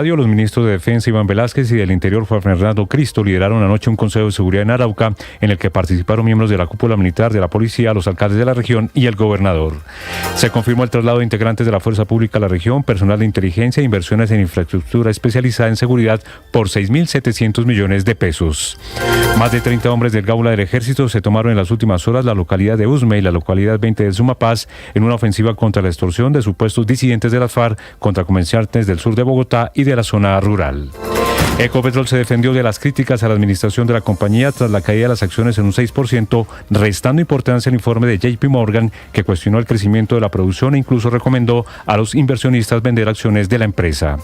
Los ministros de Defensa Iván Velázquez y del Interior Juan Fernando Cristo lideraron anoche un consejo de seguridad en Arauca en el que participaron miembros de la cúpula militar, de la policía, los alcaldes de la región y el gobernador. Se confirmó el traslado de integrantes de la fuerza pública a la región, personal de inteligencia e inversiones en infraestructura especializada en seguridad por 6.700 millones de pesos. Más de 30 hombres del Gaula del Ejército se tomaron en las últimas horas la localidad de Usme y la localidad 20 de Sumapaz en una ofensiva contra la extorsión de supuestos disidentes de las FARC contra comerciantes del sur de Bogotá y de la zona rural. Ecopetrol se defendió de las críticas a la administración de la compañía tras la caída de las acciones en un 6%, restando importancia al informe de JP Morgan, que cuestionó el crecimiento de la producción e incluso recomendó a los inversionistas vender acciones de la empresa.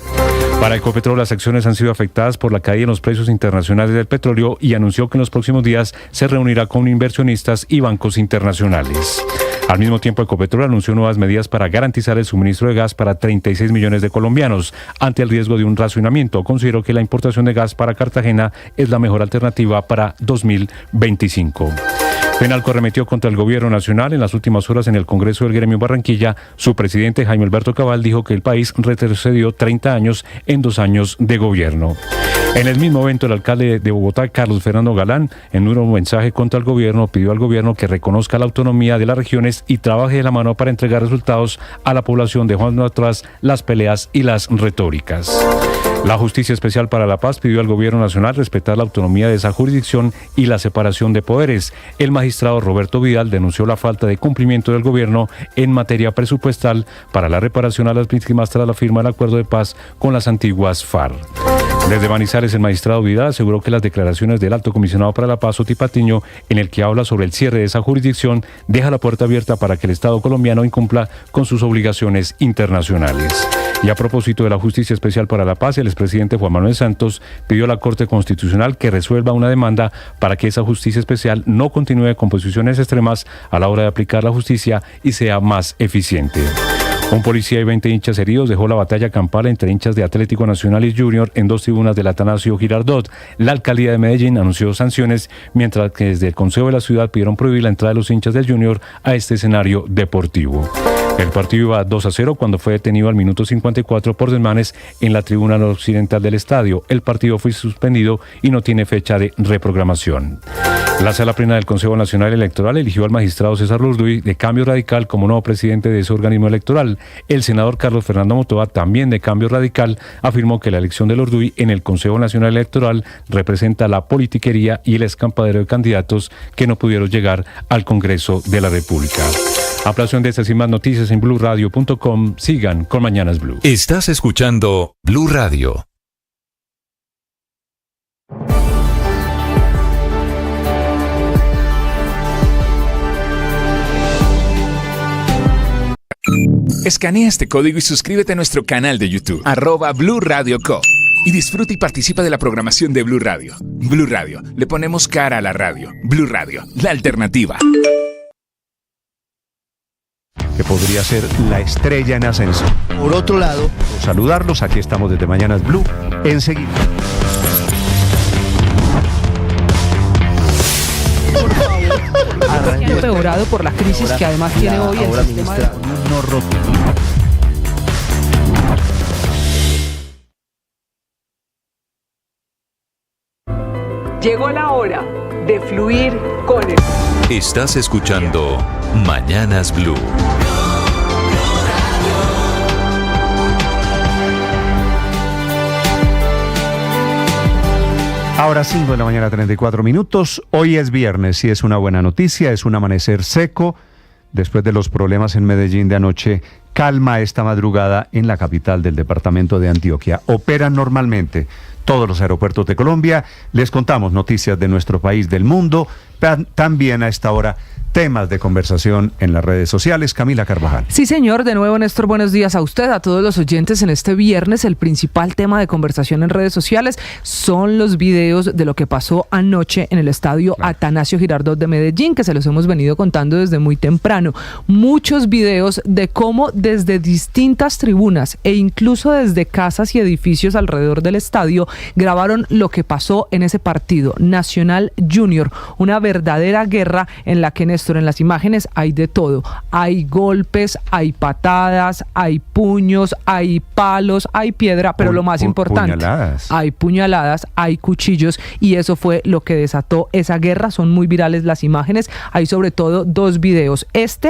Para Ecopetrol, las acciones han sido afectadas por la caída en los precios internacionales del petróleo y anunció que en los próximos días se reunirá con inversionistas y bancos internacionales. Al mismo tiempo, Ecopetrol anunció nuevas medidas para garantizar el suministro de gas para 36 millones de colombianos. Ante el riesgo de un racionamiento, consideró que la importación de gas para Cartagena es la mejor alternativa para 2025. Fenalco arremetió contra el gobierno nacional. En las últimas horas en el Congreso del Gremio Barranquilla, su presidente Jaime Alberto Cabal dijo que el país retrocedió 30 años en 2 años de gobierno. En el mismo evento, el alcalde de Bogotá, Carlos Fernando Galán, en un mensaje contra el gobierno, pidió al gobierno que reconozca la autonomía de las regiones y trabaje de la mano para entregar resultados a la población, dejando atrás las peleas y las retóricas. La Justicia Especial para la Paz pidió al gobierno nacional respetar la autonomía de esa jurisdicción y la separación de poderes. El magistrado Roberto Vidal denunció la falta de cumplimiento del gobierno en materia presupuestal para la reparación a las víctimas tras la firma del acuerdo de paz con las antiguas FARC. Desde Manizales, el magistrado Vidal aseguró que las declaraciones del Alto Comisionado para la Paz, Oti Patiño, en el que habla sobre el cierre de esa jurisdicción, deja la puerta abierta para que el Estado colombiano incumpla con sus obligaciones internacionales. Y a propósito de la Justicia Especial para la Paz, el expresidente Juan Manuel Santos pidió a la Corte Constitucional que resuelva una demanda para que esa Justicia Especial no continúe con posiciones extremas a la hora de aplicar la justicia y sea más eficiente. Un policía y 20 hinchas heridos dejó la batalla campal entre hinchas de Atlético Nacional y Junior en 2 tribunas del Atanasio Girardot. La alcaldía de Medellín anunció sanciones, mientras que desde el Consejo de la Ciudad pidieron prohibir la entrada de los hinchas del Junior a este escenario deportivo. El partido iba 2-0 cuando fue detenido al minuto 54 por desmanes en la tribuna noroccidental del estadio. El partido fue suspendido y no tiene fecha de reprogramación. La Sala Plena del Consejo Nacional Electoral eligió al magistrado César Lurduy de Cambio Radical como nuevo presidente de ese organismo electoral. El senador Carlos Fernando Motoa, también de Cambio Radical, afirmó que la elección de Lurduy en el Consejo Nacional Electoral representa la politiquería y el escampadero de candidatos que no pudieron llegar al Congreso de la República. Ampliación de estas y más noticias en BluRadio.com. Sigan con Mañanas Blue. Estás escuchando Blue Radio. Escanea este código y suscríbete a nuestro canal de YouTube, @Blue Radio Co. Y disfruta y participa de la programación de Blue Radio. Blue Radio, le ponemos cara a la radio. Blue Radio, la alternativa. Que podría ser la estrella en ascenso. Por otro lado, saludarlos, aquí estamos desde Mañanas Blue, enseguida. Que ha empeorado por la crisis que además tiene hoy el sistema de... Llegó la hora de fluir con él. Estás escuchando Mañanas Blue. Ahora 5 de la mañana, 34 minutos. Hoy es viernes y es una buena noticia, es un amanecer seco. Después de los problemas en Medellín de anoche, calma esta madrugada en la capital del departamento de Antioquia. Operan normalmente todos los aeropuertos de Colombia. Les contamos noticias de nuestro país, del mundo. También a esta hora temas de conversación en las redes sociales. Camila Carvajal. Sí, señor. De nuevo, Néstor, buenos días a usted, a todos los oyentes. En este viernes, el principal tema de conversación en redes sociales son los videos de lo que pasó anoche en el estadio Atanasio Girardot de Medellín, que se los hemos venido contando desde muy temprano. Muchos videos de cómo desde distintas tribunas e incluso desde casas y edificios alrededor del estadio grabaron lo que pasó en ese partido, Nacional Junior. Una verdadera verdadera guerra en la que, Néstor, en las imágenes hay de todo. Hay golpes, hay patadas, hay puños, hay palos, hay piedra, pero lo más importante, puñaladas. hay puñaladas, hay cuchillos, y eso fue lo que desató esa guerra. Son muy virales las imágenes. Hay sobre todo 2 videos.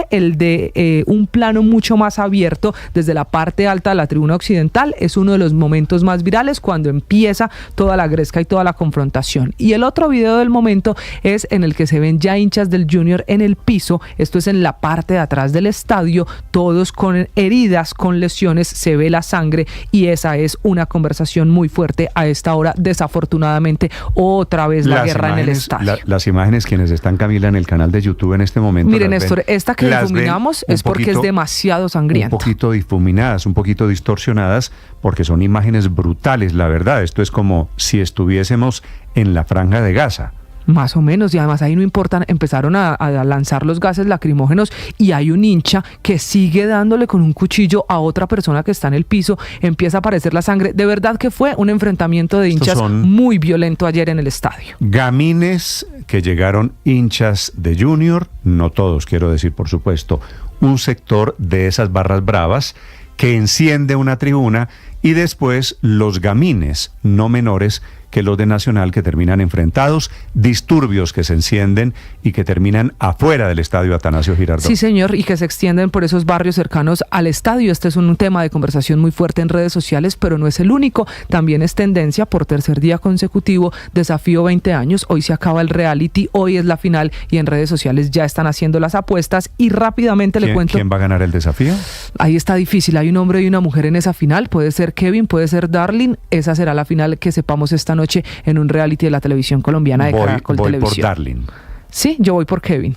El de un plano mucho más abierto desde la parte alta de la tribuna occidental, es uno de los momentos más virales cuando empieza toda la gresca y toda la confrontación. Y el otro video del momento es en el que se ven ya hinchas del Junior en el piso. Esto es en la parte de atrás del estadio, todos con heridas, con lesiones, se ve la sangre, y esa es una conversación muy fuerte a esta hora. Desafortunadamente, otra vez la guerra en el estadio. Las imágenes, quienes están, Camila, en el canal de YouTube en este momento. Mire, Néstor, esta que difuminamos es porque es demasiado sangrienta. Un poquito difuminadas, un poquito distorsionadas, porque son imágenes brutales, la verdad. Esto es como si estuviésemos en la Franja de Gaza. Más o menos, y además ahí no importa, empezaron a lanzar los gases lacrimógenos, y hay un hincha que sigue dándole con un cuchillo a otra persona que está en el piso. Empieza a aparecer la sangre. De verdad que fue un enfrentamiento de hinchas muy violento ayer en el estadio. Gamines que llegaron hinchas de Junior, no todos, quiero decir, por supuesto, un sector de esas barras bravas que enciende una tribuna, y después los gamines no menores que los de Nacional, que terminan enfrentados, disturbios que se encienden y que terminan afuera del estadio Atanasio Girardot. Sí, señor, y que se extienden por esos barrios cercanos al estadio. Este es un tema de conversación muy fuerte en redes sociales, pero no es el único. También es tendencia por tercer día consecutivo, Desafío 20 años. Hoy se acaba el reality, hoy es la final, y en redes sociales ya están haciendo las apuestas. Y rápidamente le cuento. ¿Quién va a ganar el desafío? Ahí está difícil, hay un hombre y una mujer en esa final. Puede ser Kevin, puede ser Darlene. Esa será la final que sepamos esta noche en un reality de la televisión colombiana de Caracol Televisión. Voy por Darlene. Sí, yo voy por Kevin.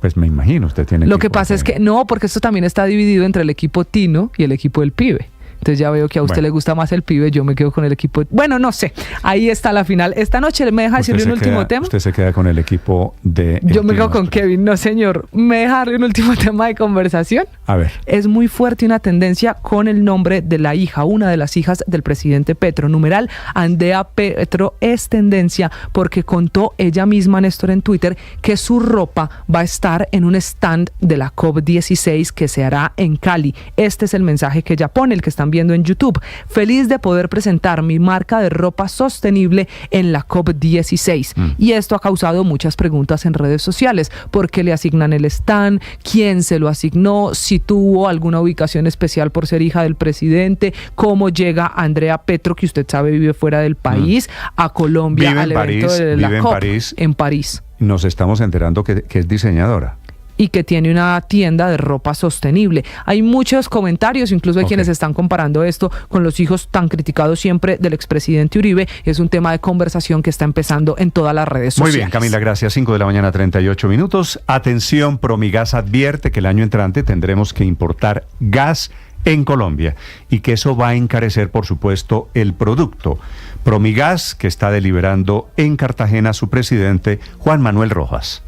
Pues me imagino, usted tiene. Lo que pasa es que no, porque esto también está dividido entre el equipo Tino y el equipo del Pibe. Entonces ya veo que a usted le gusta más el Pibe, yo me quedo con el equipo. Bueno, no sé, ahí está la final. Esta noche me deja decirle un último tema. ¿Usted se queda con el equipo de... Yo me quedo con Kevin, no señor. ¿Me deja darle un último tema de conversación? A ver. Es muy fuerte una tendencia con el nombre de la hija, una de las hijas del presidente Petro. Numeral, Andrea Petro es tendencia porque contó ella misma, Néstor, en Twitter, que su ropa va a estar en un stand de la COP16 que se hará en Cali. Este es el mensaje que ella pone, el que están viendo en YouTube. Feliz de poder presentar mi marca de ropa sostenible en la COP16. Y esto ha causado muchas preguntas en redes sociales. ¿Por qué le asignan el stand? ¿Quién se lo asignó? ¿Si tuvo alguna ubicación especial por ser hija del presidente? ¿Cómo llega Andrea Petro, que usted sabe vive fuera del país, a Colombia al evento de la COP? En París. Nos estamos enterando que es diseñadora. Y que tiene una tienda de ropa sostenible. Hay muchos comentarios, incluso hay quienes están comparando esto con los hijos tan criticados siempre del expresidente Uribe. Es un tema de conversación que está empezando en todas las redes sociales. Muy bien, Camila, gracias. 5:38 a.m. Atención, Promigas advierte que el año entrante tendremos que importar gas en Colombia y que eso va a encarecer, por supuesto, el producto. Promigas, que está deliberando en Cartagena su presidente, Juan Manuel Rojas.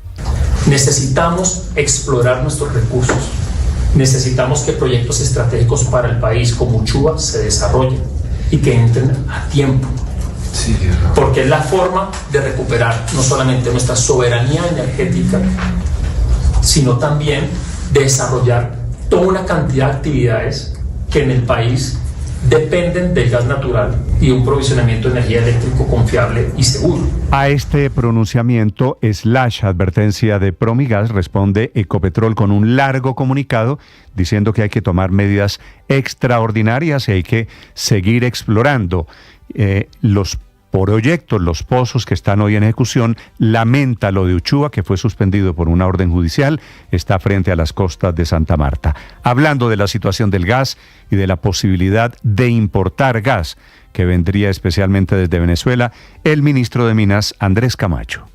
Necesitamos explorar nuestros recursos. Necesitamos que proyectos estratégicos para el país como Uchuva se desarrollen y que entren a tiempo. Sí, porque es la forma de recuperar no solamente nuestra soberanía energética, sino también de desarrollar toda una cantidad de actividades que en el país dependen del gas natural y de un provisionamiento de energía eléctrica confiable y seguro. A este pronunciamiento / advertencia de Promigas responde Ecopetrol con un largo comunicado diciendo que hay que tomar medidas extraordinarias y hay que seguir explorando los proyectos, los pozos que están hoy en ejecución. Lamenta lo de Uchuva, que fue suspendido por una orden judicial, está frente a las costas de Santa Marta. Hablando de la situación del gas y de la posibilidad de importar gas, que vendría especialmente desde Venezuela, el ministro de Minas, Andrés Camacho.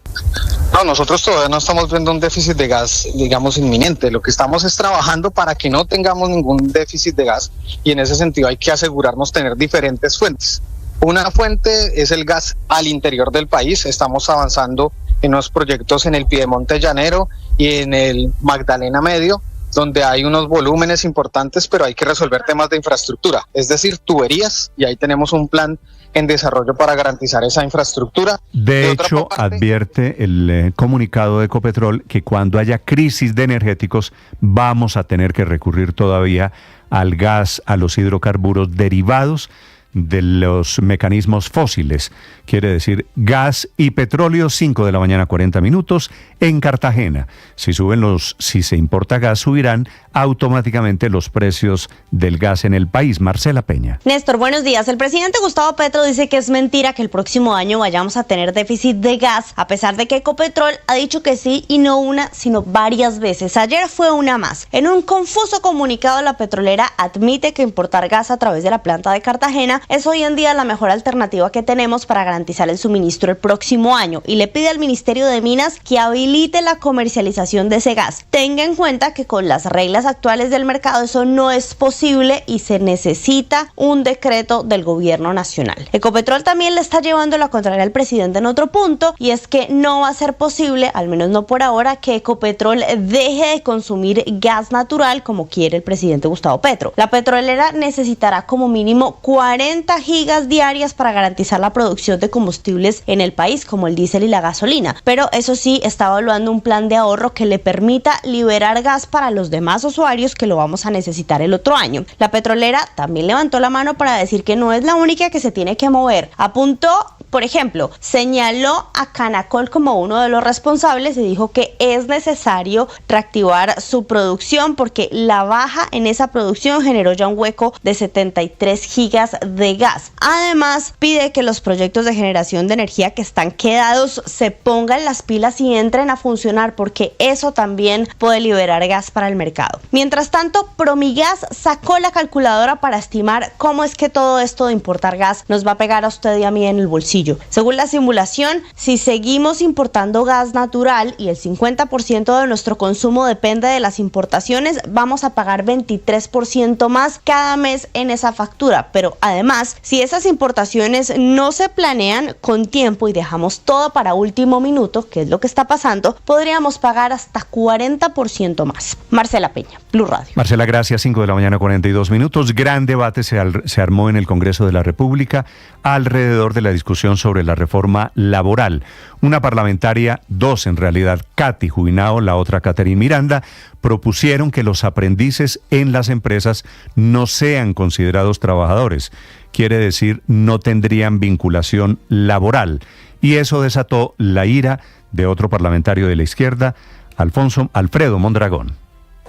No, nosotros todavía no estamos viendo un déficit de gas, digamos, inminente. Lo que estamos es trabajando para que no tengamos ningún déficit de gas, y en ese sentido hay que asegurarnos tener diferentes fuentes. Una fuente es el gas al interior del país. Estamos avanzando en unos proyectos en el Piedemonte Llanero y en el Magdalena Medio. donde hay unos volúmenes importantes, pero hay que resolver temas de infraestructura, es decir, tuberías, y ahí tenemos un plan en desarrollo para garantizar esa infraestructura. De hecho, advierte el comunicado de Ecopetrol que cuando haya crisis de energéticos vamos a tener que recurrir todavía al gas, a los hidrocarburos derivados de los mecanismos fósiles. Quiere decir gas y petróleo, 5 de la mañana, 40 minutos, en Cartagena. Si se importa gas, subirán automáticamente los precios del gas en el país. Marcela Peña. Néstor, buenos días. El presidente Gustavo Petro dice que es mentira que el próximo año vayamos a tener déficit de gas, a pesar de que Ecopetrol ha dicho que sí, y no una, sino varias veces. Ayer fue una más. En un confuso comunicado, la petrolera admite que importar gas a través de la planta de Cartagena es hoy en día la mejor alternativa que tenemos para garantizar el suministro el próximo año, y le pide al Ministerio de Minas que habilite la comercialización de ese gas. Tenga en cuenta que con las reglas actuales del mercado eso no es posible y se necesita un decreto del gobierno nacional. Ecopetrol también le está llevando la contraria al presidente en otro punto, y es que no va a ser posible, al menos no por ahora, que Ecopetrol deje de consumir gas natural como quiere el presidente Gustavo Petro. La petrolera necesitará como mínimo 40 gigas diarias para garantizar la producción de combustibles en el país, como el diésel y la gasolina, pero eso sí, está evaluando un plan de ahorro que le permita liberar gas para los demás usuarios que lo vamos a necesitar el otro año. La petrolera también levantó la mano para decir que no es la única que se tiene que mover. Apuntó, por ejemplo, señaló a Canacol como uno de los responsables y dijo que es necesario reactivar su producción porque la baja en esa producción generó ya un hueco de 73 gigas de gas. Además, pide que los proyectos de generación de energía que están quedados se pongan las pilas y entren a funcionar, porque eso también puede liberar gas para el mercado. Mientras tanto, Promigas sacó la calculadora para estimar cómo es que todo esto de importar gas nos va a pegar a usted y a mí en el bolsillo. Según la simulación, si seguimos importando gas natural y el 50% de nuestro consumo depende de las importaciones, vamos a pagar 23% más cada mes en esa factura. Pero además, si esas importaciones no se planean con tiempo y dejamos todo para último minuto, que es lo que está pasando, podríamos pagar hasta 40% más. Marcela Peña, Blue Radio. Marcela, gracias. 5 de la mañana, 42 minutos. Gran debate se armó en el Congreso de la República alrededor de la discusión sobre la reforma laboral. Una parlamentaria, dos en realidad, Katy Jubinao, la otra Catherine Miranda, propusieron que los aprendices en las empresas no sean considerados trabajadores. Quiere decir, no tendrían vinculación laboral. Y eso desató la ira de otro parlamentario de la izquierda, Alfredo Mondragón.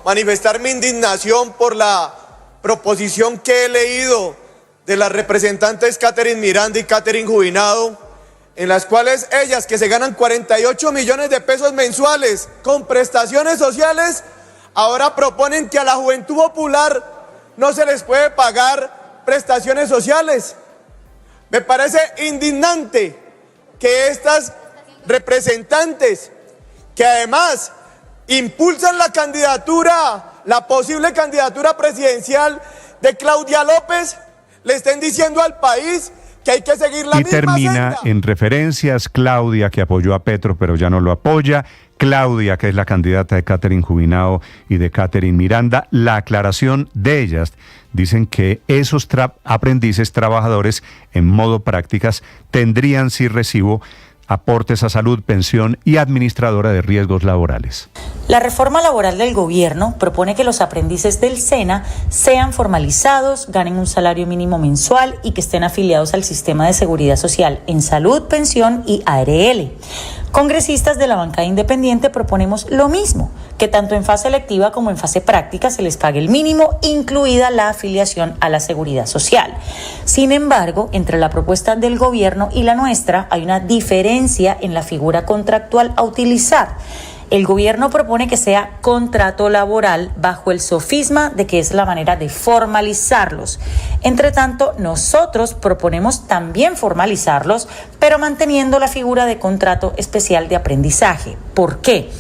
Manifestar mi indignación por la proposición que he leído de las representantes Catherine Miranda y Catherine Jubinao, en las cuales ellas, que se ganan 48 millones de pesos mensuales con prestaciones sociales, ahora proponen que a la juventud popular no se les puede pagar prestaciones sociales. Me parece indignante que estas representantes, que además impulsan la candidatura, la posible candidatura presidencial de Claudia López, le estén diciendo al país que hay que seguir la misma senda. Y termina en referencias: Claudia, que apoyó a Petro pero ya no lo apoya; Claudia, que es la candidata de Catherine Jubinao y de Catherine Miranda. La aclaración de ellas: dicen que esos aprendices trabajadores en modo prácticas tendrían, si recibo, aportes a salud, pensión y administradora de riesgos laborales. La reforma laboral del gobierno propone que los aprendices del SENA sean formalizados, ganen un salario mínimo mensual y que estén afiliados al sistema de seguridad social en salud, pensión y ARL. Congresistas de la bancada independiente proponemos lo mismo, que tanto en fase electiva como en fase práctica se les pague el mínimo, incluida la afiliación a la seguridad social. Sin embargo, entre la propuesta del gobierno y la nuestra hay una diferencia en la figura contractual a utilizar. El gobierno propone que sea contrato laboral bajo el sofisma de que es la manera de formalizarlos. Entre tanto, nosotros proponemos también formalizarlos, pero manteniendo la figura de contrato especial de aprendizaje. ¿Por qué?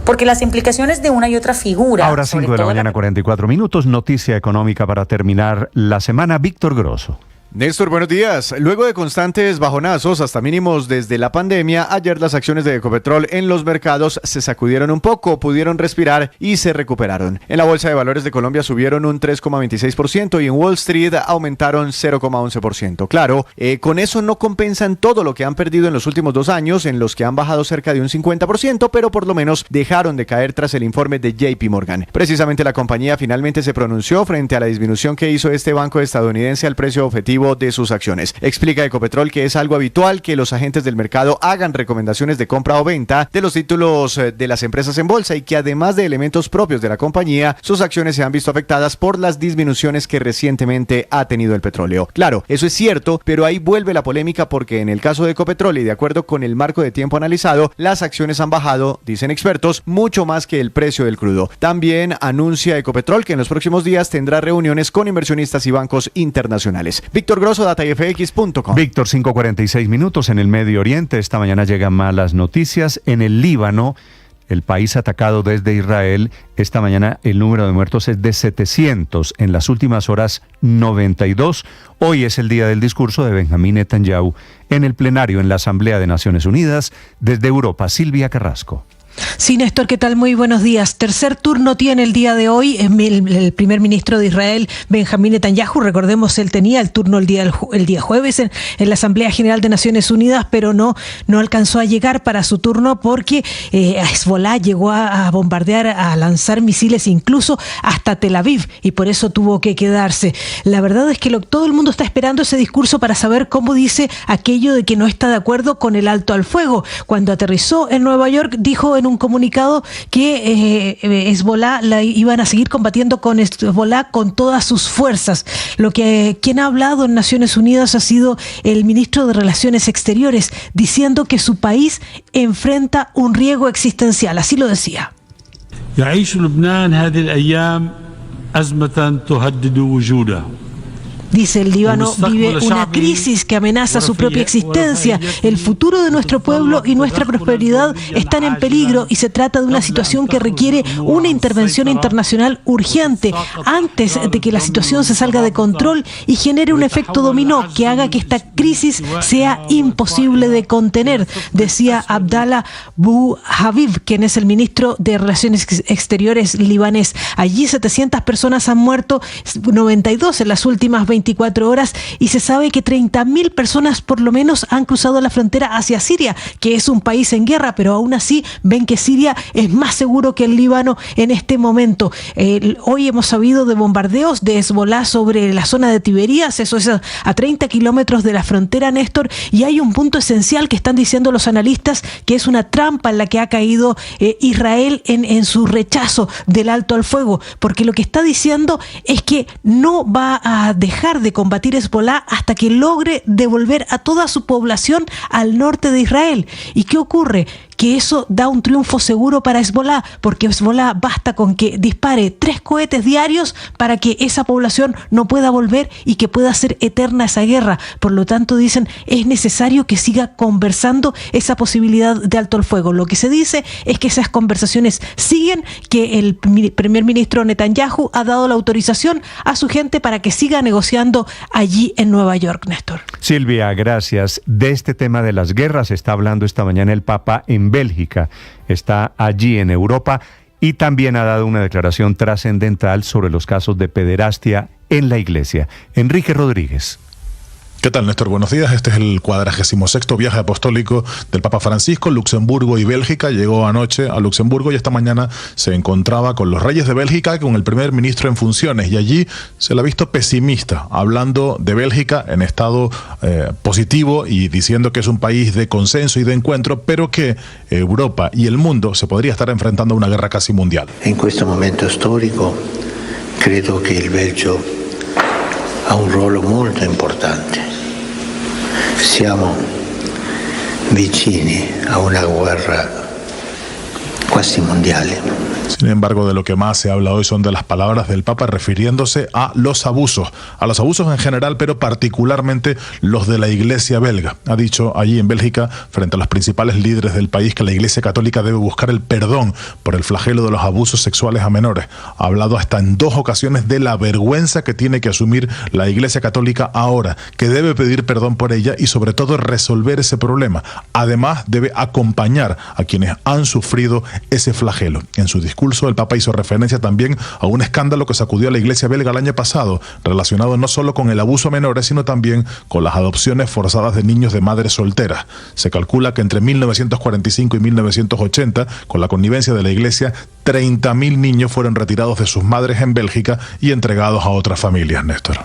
Porque las implicaciones de una y otra figura... Ahora 5 de la mañana, 44 minutos, noticia económica para terminar la semana. Víctor Grosso. Néstor, buenos días. Luego de constantes bajonazos hasta mínimos desde la pandemia, ayer las acciones de Ecopetrol en los mercados se sacudieron un poco, pudieron respirar y se recuperaron. En la Bolsa de Valores de Colombia subieron un 3,26% y en Wall Street aumentaron 0,11%. Claro, con eso no compensan todo lo que han perdido en los últimos 2 años, en los que han bajado cerca de un 50%, pero por lo menos dejaron de caer tras el informe de JP Morgan. Precisamente la compañía finalmente se pronunció frente a la disminución que hizo este banco estadounidense al precio objetivo de sus acciones. Explica Ecopetrol que es algo habitual que los agentes del mercado hagan recomendaciones de compra o venta de los títulos de las empresas en bolsa y que además de elementos propios de la compañía, sus acciones se han visto afectadas por las disminuciones que recientemente ha tenido el petróleo. Claro, eso es cierto, pero ahí vuelve la polémica porque en el caso de Ecopetrol y de acuerdo con el marco de tiempo analizado, las acciones han bajado, dicen expertos, mucho más que el precio del crudo. También anuncia Ecopetrol que en los próximos días tendrá reuniones con inversionistas y bancos internacionales. Víctor Grosso, datafx.com. Víctor, 5:46 minutos en el Medio Oriente. Esta mañana llegan malas noticias. En el Líbano, el país atacado desde Israel, esta mañana el número de muertos es de 700. En las últimas horas, 92. Hoy es el día del discurso de Benjamín Netanyahu en el plenario en la Asamblea de Naciones Unidas. Desde Europa, Silvia Carrasco. Sí, Néstor, ¿qué tal? Muy buenos días. Tercer turno tiene el día de hoy el primer ministro de Israel, Benjamín Netanyahu. Recordemos, él tenía el turno el día jueves en la Asamblea General de Naciones Unidas, pero no alcanzó a llegar para su turno porque Hezbollah llegó a bombardear, a lanzar misiles incluso hasta Tel Aviv y por eso tuvo que quedarse. La verdad es que todo el mundo está esperando ese discurso para saber cómo dice aquello de que no está de acuerdo con el alto al fuego. Cuando aterrizó en Nueva York, dijo en un comunicado que Hezbollah iban a seguir combatiendo con Hezbollah con todas sus fuerzas. Quien ha hablado en Naciones Unidas ha sido el ministro de Relaciones Exteriores, diciendo que su país enfrenta un riesgo existencial. Así lo decía. Dice, el Líbano vive una crisis que amenaza su propia existencia. El futuro de nuestro pueblo y nuestra prosperidad están en peligro y se trata de una situación que requiere una intervención internacional urgente antes de que la situación se salga de control y genere un efecto dominó que haga que esta crisis sea imposible de contener, decía Abdallah Bouhabib, quien es el ministro de Relaciones Exteriores libanés. Allí 700 personas han muerto, 92 en las últimas 24 horas y se sabe que 30.000 personas por lo menos han cruzado la frontera hacia Siria, que es un país en guerra, pero aún así ven que Siria es más seguro que el Líbano en este momento. Hoy hemos sabido de bombardeos de Hezbollah sobre la zona de Tiberías, eso es a 30 kilómetros de la frontera, Néstor, y hay un punto esencial que están diciendo los analistas, que es una trampa en la que ha caído Israel en su rechazo del alto al fuego, porque lo que está diciendo es que no va a dejar de combatir Hezbollah hasta que logre devolver a toda su población al norte de Israel. ¿Y qué ocurre? Que eso da un triunfo seguro para Hezbollah, porque Hezbollah basta con que dispare 3 cohetes diarios para que esa población no pueda volver y que pueda ser eterna esa guerra. Por lo tanto, dicen, es necesario que siga conversando esa posibilidad de alto al fuego. Lo que se dice es que esas conversaciones siguen, que el primer ministro Netanyahu ha dado la autorización a su gente para que siga negociando allí en Nueva York, Néstor. Silvia, gracias. De este tema de las guerras está hablando esta mañana el Papa en Bélgica, está allí en Europa y también ha dado una declaración trascendental sobre los casos de pederastia en la Iglesia. Enrique Rodríguez. ¿Qué tal, Néstor? Buenos días. Este es el 46º viaje apostólico del Papa Francisco. Luxemburgo y Bélgica. Llegó anoche a Luxemburgo y esta mañana se encontraba con los reyes de Bélgica, con el primer ministro en funciones. Y allí se le ha visto pesimista, hablando de Bélgica en estado positivo y diciendo que es un país de consenso y de encuentro, pero que Europa y el mundo se podría estar enfrentando a una guerra casi mundial. En este momento histórico, creo que el Belgio ha un ruolo molto importante. Siamo vicini a una guerra quasi mondiale. Sin embargo, de lo que más se habla hoy son de las palabras del Papa refiriéndose a los abusos en general, pero particularmente los de la Iglesia belga. Ha dicho allí en Bélgica, frente a los principales líderes del país, que la Iglesia católica debe buscar el perdón por el flagelo de los abusos sexuales a menores. Ha hablado hasta en 2 ocasiones de la vergüenza que tiene que asumir la Iglesia católica ahora, que debe pedir perdón por ella y sobre todo resolver ese problema. Además, debe acompañar a quienes han sufrido ese flagelo. En su discurso, el Papa hizo referencia también a un escándalo que sacudió a la Iglesia belga el año pasado, relacionado no solo con el abuso a menores, sino también con las adopciones forzadas de niños de madres solteras. Se calcula que entre 1945 y 1980, con la connivencia de la Iglesia, 30.000 niños fueron retirados de sus madres en Bélgica y entregados a otras familias, Néstor.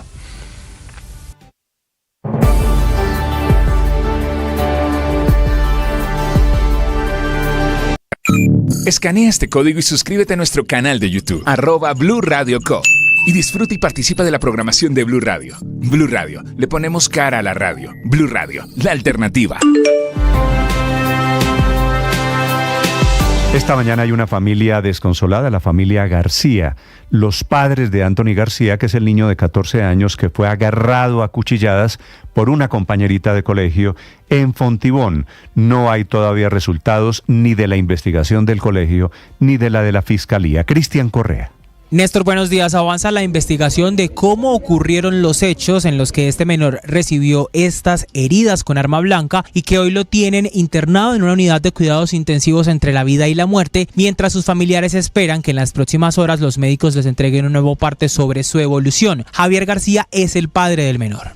Escanea este código y suscríbete a nuestro canal de YouTube, @Blue Radio Co. Y disfruta y participa de la programación de Blue Radio. Blue Radio, le ponemos cara a la radio. Blue Radio, la alternativa. Esta mañana hay una familia desconsolada, la familia García. Los padres de Anthony García, que es el niño de 14 años que fue agarrado a cuchilladas por una compañerita de colegio en Fontibón. No hay todavía resultados ni de la investigación del colegio ni de la Fiscalía. Cristian Correa. Néstor, buenos días. Avanza la investigación de cómo ocurrieron los hechos en los que este menor recibió estas heridas con arma blanca y que hoy lo tienen internado en una unidad de cuidados intensivos entre la vida y la muerte, mientras sus familiares esperan que en las próximas horas los médicos les entreguen un nuevo parte sobre su evolución. Javier García es el padre del menor.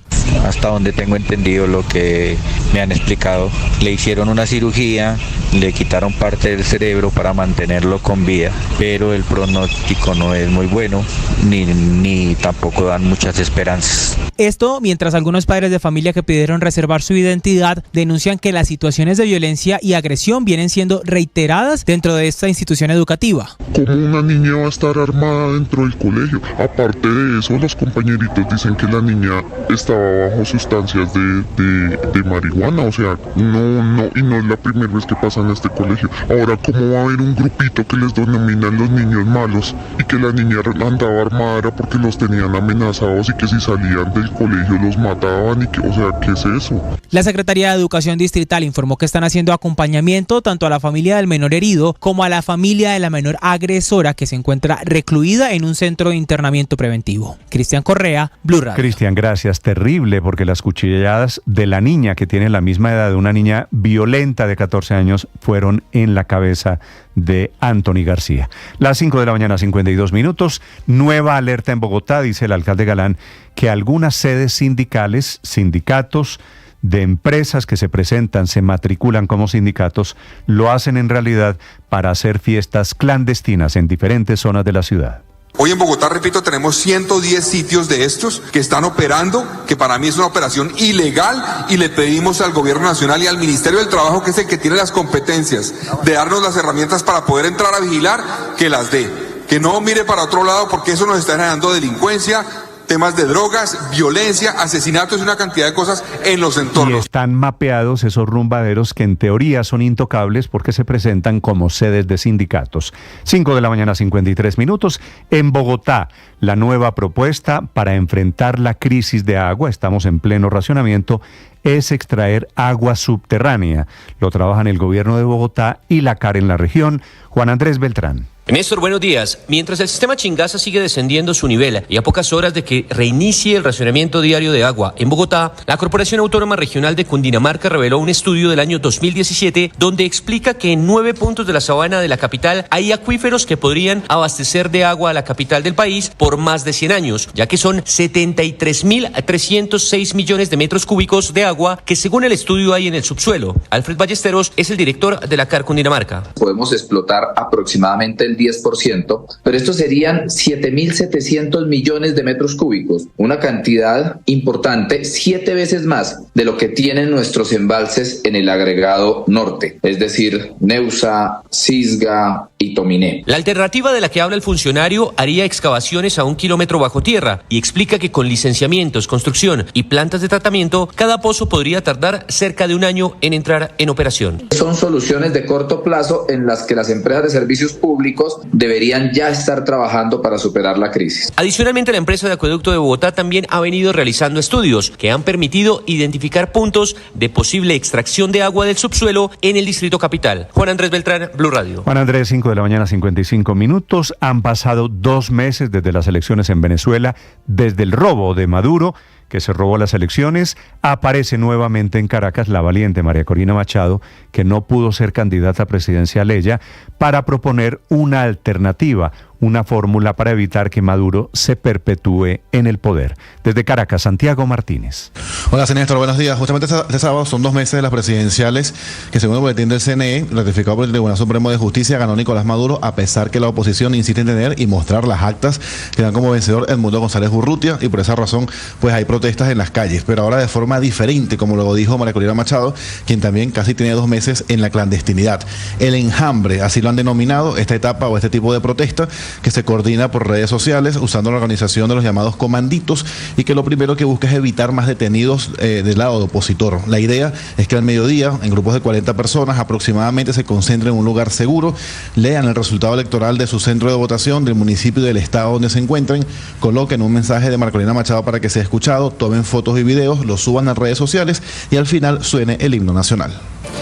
Hasta donde tengo entendido lo que me han explicado, le hicieron una cirugía, le quitaron parte del cerebro para mantenerlo con vida, pero el pronóstico no es muy bueno, ni tampoco dan muchas esperanzas. Esto mientras algunos padres de familia que pidieron reservar su identidad denuncian que las situaciones de violencia y agresión vienen siendo reiteradas dentro de esta institución educativa. ¿Cómo una niña va a estar armada dentro del colegio? Aparte de eso, los compañeritos dicen que la niña estaba bajo sustancias de marihuana, o sea, no es la primera vez que pasa en este colegio. Ahora, ¿cómo va a haber un grupito que les denominan los niños malos y que la niña andaba armada era porque los tenían amenazados y que si salían del colegio los mataban y que, o sea, ¿qué es eso? La Secretaría de Educación Distrital informó que están haciendo acompañamiento tanto a la familia del menor herido como a la familia de la menor agresora que se encuentra recluida en un centro de internamiento preventivo. Cristian Correa, Blue Radio. Cristian, gracias. Terrible, porque las cuchilladas de la niña, que tiene la misma edad de una niña violenta de 14 años, fueron en la cabeza de Anthony García. Las 5 de la mañana, 52 minutos. Nueva alerta en Bogotá, dice el alcalde Galán, que algunas sedes sindicales, sindicatos de empresas que se presentan, se matriculan como sindicatos, lo hacen en realidad para hacer fiestas clandestinas en diferentes zonas de la ciudad. Hoy en Bogotá, repito, tenemos 110 sitios de estos que están operando, que para mí es una operación ilegal, y le pedimos al Gobierno Nacional y al Ministerio del Trabajo, que es el que tiene las competencias de darnos las herramientas para poder entrar a vigilar, que las dé. Que no mire para otro lado, porque eso nos está generando delincuencia, temas de drogas, violencia, asesinatos y una cantidad de cosas en los entornos. Y están mapeados esos rumbaderos que en teoría son intocables porque se presentan como sedes de sindicatos. 5 de la mañana, 53 minutos. En Bogotá, la nueva propuesta para enfrentar la crisis de agua, estamos en pleno racionamiento, es extraer agua subterránea. Lo trabajan el gobierno de Bogotá y la CAR en la región. Juan Andrés Beltrán. Néstor, buenos días. Mientras el sistema Chingaza sigue descendiendo su nivel y a pocas horas de que reinicie el racionamiento diario de agua en Bogotá, la Corporación Autónoma Regional de Cundinamarca reveló un estudio del año 2017 donde explica que en 9 puntos de la sabana de la capital hay acuíferos que podrían abastecer de agua a la capital del país por más de 100 años, ya que son 73.306 millones de metros cúbicos de agua que según el estudio hay en el subsuelo. Alfred Ballesteros es el director de la CAR Cundinamarca. Podemos explotar aproximadamente el 10%, pero estos serían 7.700 millones de metros cúbicos, una cantidad importante, 7 veces más de lo que tienen nuestros embalses en el agregado norte, es decir, Neusa, Cisga, Itominé. La alternativa de la que habla el funcionario haría excavaciones a 1 kilómetro bajo tierra y explica que con licenciamientos, construcción y plantas de tratamiento, cada pozo podría tardar cerca de 1 año en entrar en operación. Son soluciones de corto plazo en las que las empresas de servicios públicos deberían ya estar trabajando para superar la crisis. Adicionalmente, la empresa de Acueducto de Bogotá también ha venido realizando estudios que han permitido identificar puntos de posible extracción de agua del subsuelo en el Distrito Capital. Juan Andrés Beltrán, Blue Radio. Juan Andrés, 5 de la mañana, 55 minutos. Han pasado 2 meses desde las elecciones en Venezuela, desde el robo de Maduro, que se robó las elecciones. Aparece nuevamente en Caracas la valiente María Corina Machado, que no pudo ser candidata presidencial ella, para proponer una alternativa, una fórmula para evitar que Maduro se perpetúe en el poder. Desde Caracas, Santiago Martínez. Hola, Néstor, buenos días. Justamente este sábado son 2 meses de las presidenciales que, según el boletín del CNE, ratificado por el Tribunal Supremo de Justicia, ganó Nicolás Maduro, a pesar que la oposición insiste en tener y mostrar las actas que dan como vencedor Edmundo González Urrutia, y por esa razón pues hay protestas en las calles, pero ahora de forma diferente, como lo dijo María Corina Machado, quien también casi tiene 2 meses en la clandestinidad. El enjambre, así lo han denominado, esta etapa o este tipo de protesta, que se coordina por redes sociales usando la organización de los llamados comanditos, y que lo primero que busca es evitar más detenidos del lado opositor. La idea es que al mediodía, en grupos de 40 personas aproximadamente, se concentren en un lugar seguro, lean el resultado electoral de su centro de votación, del municipio y del estado donde se encuentren, coloquen un mensaje de María Corina Machado para que sea escuchado, tomen fotos y videos, los suban a redes sociales y al final suene el himno nacional.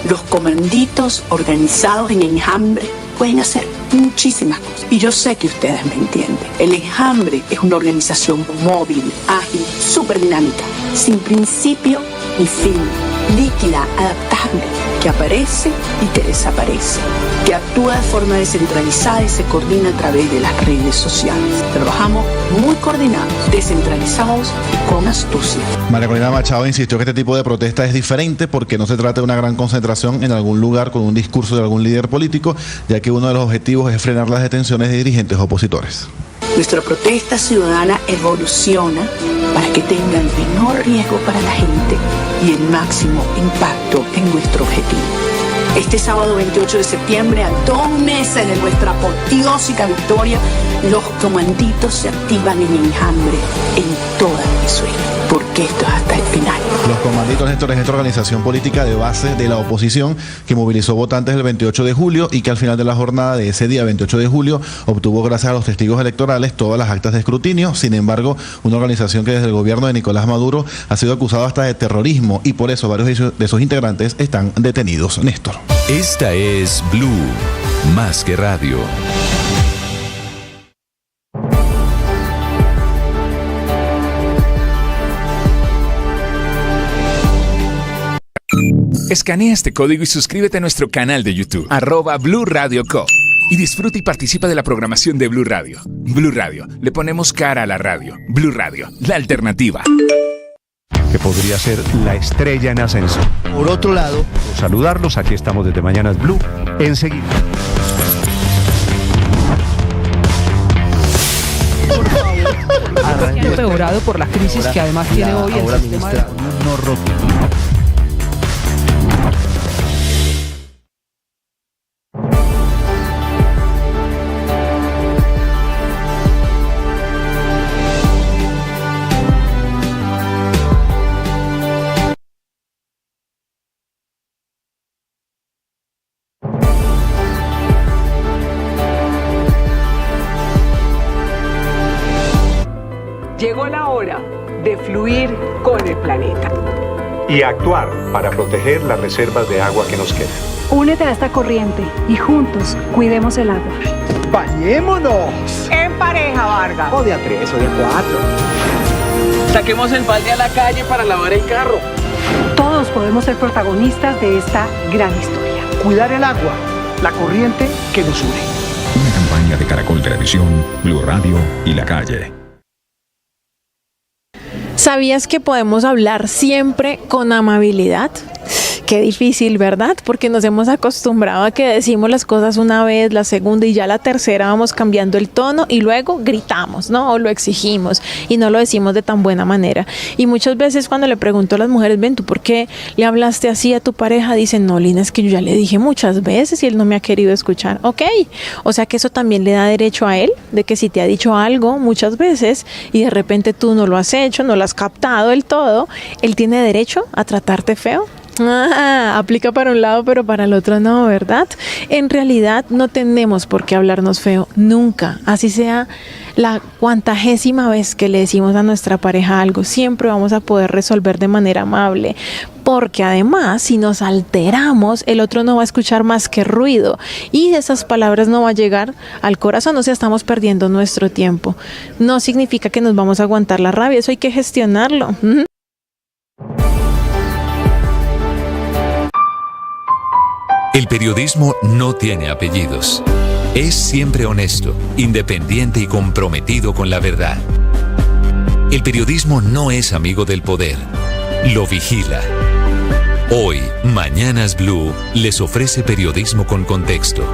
Los comanditos organizados en enjambre pueden hacer muchísimas cosas. Y yo sé que ustedes me entienden. El enjambre es una organización móvil, ágil, súper dinámica, sin principio ni fin, líquida, adaptable, que aparece y que desaparece, que actúa de forma descentralizada y se coordina a través de las redes sociales. Trabajamos muy coordinados, descentralizados y con astucia. María Corina Machado insistió que este tipo de protesta es diferente porque no se trata de una gran concentración en algún lugar con un discurso de algún líder político, ya que uno de los objetivos es frenar las detenciones de dirigentes opositores. Nuestra protesta ciudadana evoluciona para que tenga el menor riesgo para la gente y el máximo impacto en nuestro objetivo. Este sábado 28 de septiembre, a 2 meses de nuestra apoteósica victoria, los comanditos se activan en enjambre en toda Venezuela, porque esto es hasta el final. Los comanditos, Néstor, es esta organización política de base de la oposición que movilizó votantes el 28 de julio y que al final de la jornada de ese día, 28 de julio, obtuvo, gracias a los testigos electorales, todas las actas de escrutinio. Sin embargo, una organización que desde el gobierno de Nicolás Maduro ha sido acusada hasta de terrorismo, y por eso varios de sus integrantes están detenidos. Néstor. Esta es Blue, más que radio. Escanea este código y suscríbete a nuestro canal de YouTube, @Blue Radio Co. Y disfruta y participa de la programación de Blue Radio. Blue Radio, le ponemos cara a la radio. Blue Radio, la alternativa. Que podría ser la estrella en ascenso. Por otro lado, saludarlos, aquí estamos desde Mañanas Blue, enseguida. Ha empeorado por la crisis que además tiene hoy el sistema de... Llegó la hora de fluir con el planeta. Y actuar para proteger las reservas de agua que nos quedan. Únete a esta corriente y juntos cuidemos el agua. ¡Bañémonos! En pareja, Vargas. O de a 3 o de a 4. Saquemos el balde a la calle para lavar el carro. Todos podemos ser protagonistas de esta gran historia. Cuidar el agua, la corriente que nos une. Una campaña de Caracol Televisión, Blue Radio y La Calle. ¿Sabías que podemos hablar siempre con amabilidad? Qué difícil, ¿verdad? Porque nos hemos acostumbrado a que decimos las cosas una vez, la segunda y ya la tercera vamos cambiando el tono y luego gritamos, ¿no? O lo exigimos y no lo decimos de tan buena manera. Y muchas veces cuando le pregunto a las mujeres, ven, ¿tú por qué le hablaste así a tu pareja? Dicen, no, Lina, es que yo ya le dije muchas veces y él no me ha querido escuchar. Ok, o sea que eso también le da derecho a él, de que si te ha dicho algo muchas veces y de repente tú no lo has hecho, no lo has captado del todo, él tiene derecho a tratarte feo. Aplica para un lado pero para el otro no, ¿verdad? En realidad no tenemos por qué hablarnos feo nunca, así sea la cuantagésima vez que le decimos a nuestra pareja algo, siempre vamos a poder resolver de manera amable, porque además si nos alteramos el otro no va a escuchar más que ruido y esas palabras no van a llegar al corazón, o sea, estamos perdiendo nuestro tiempo. No significa que nos vamos a aguantar la rabia, eso hay que gestionarlo. El periodismo no tiene apellidos. Es siempre honesto, independiente y comprometido con la verdad. El periodismo no es amigo del poder, lo vigila. Hoy, Mañanas Blue les ofrece periodismo con contexto.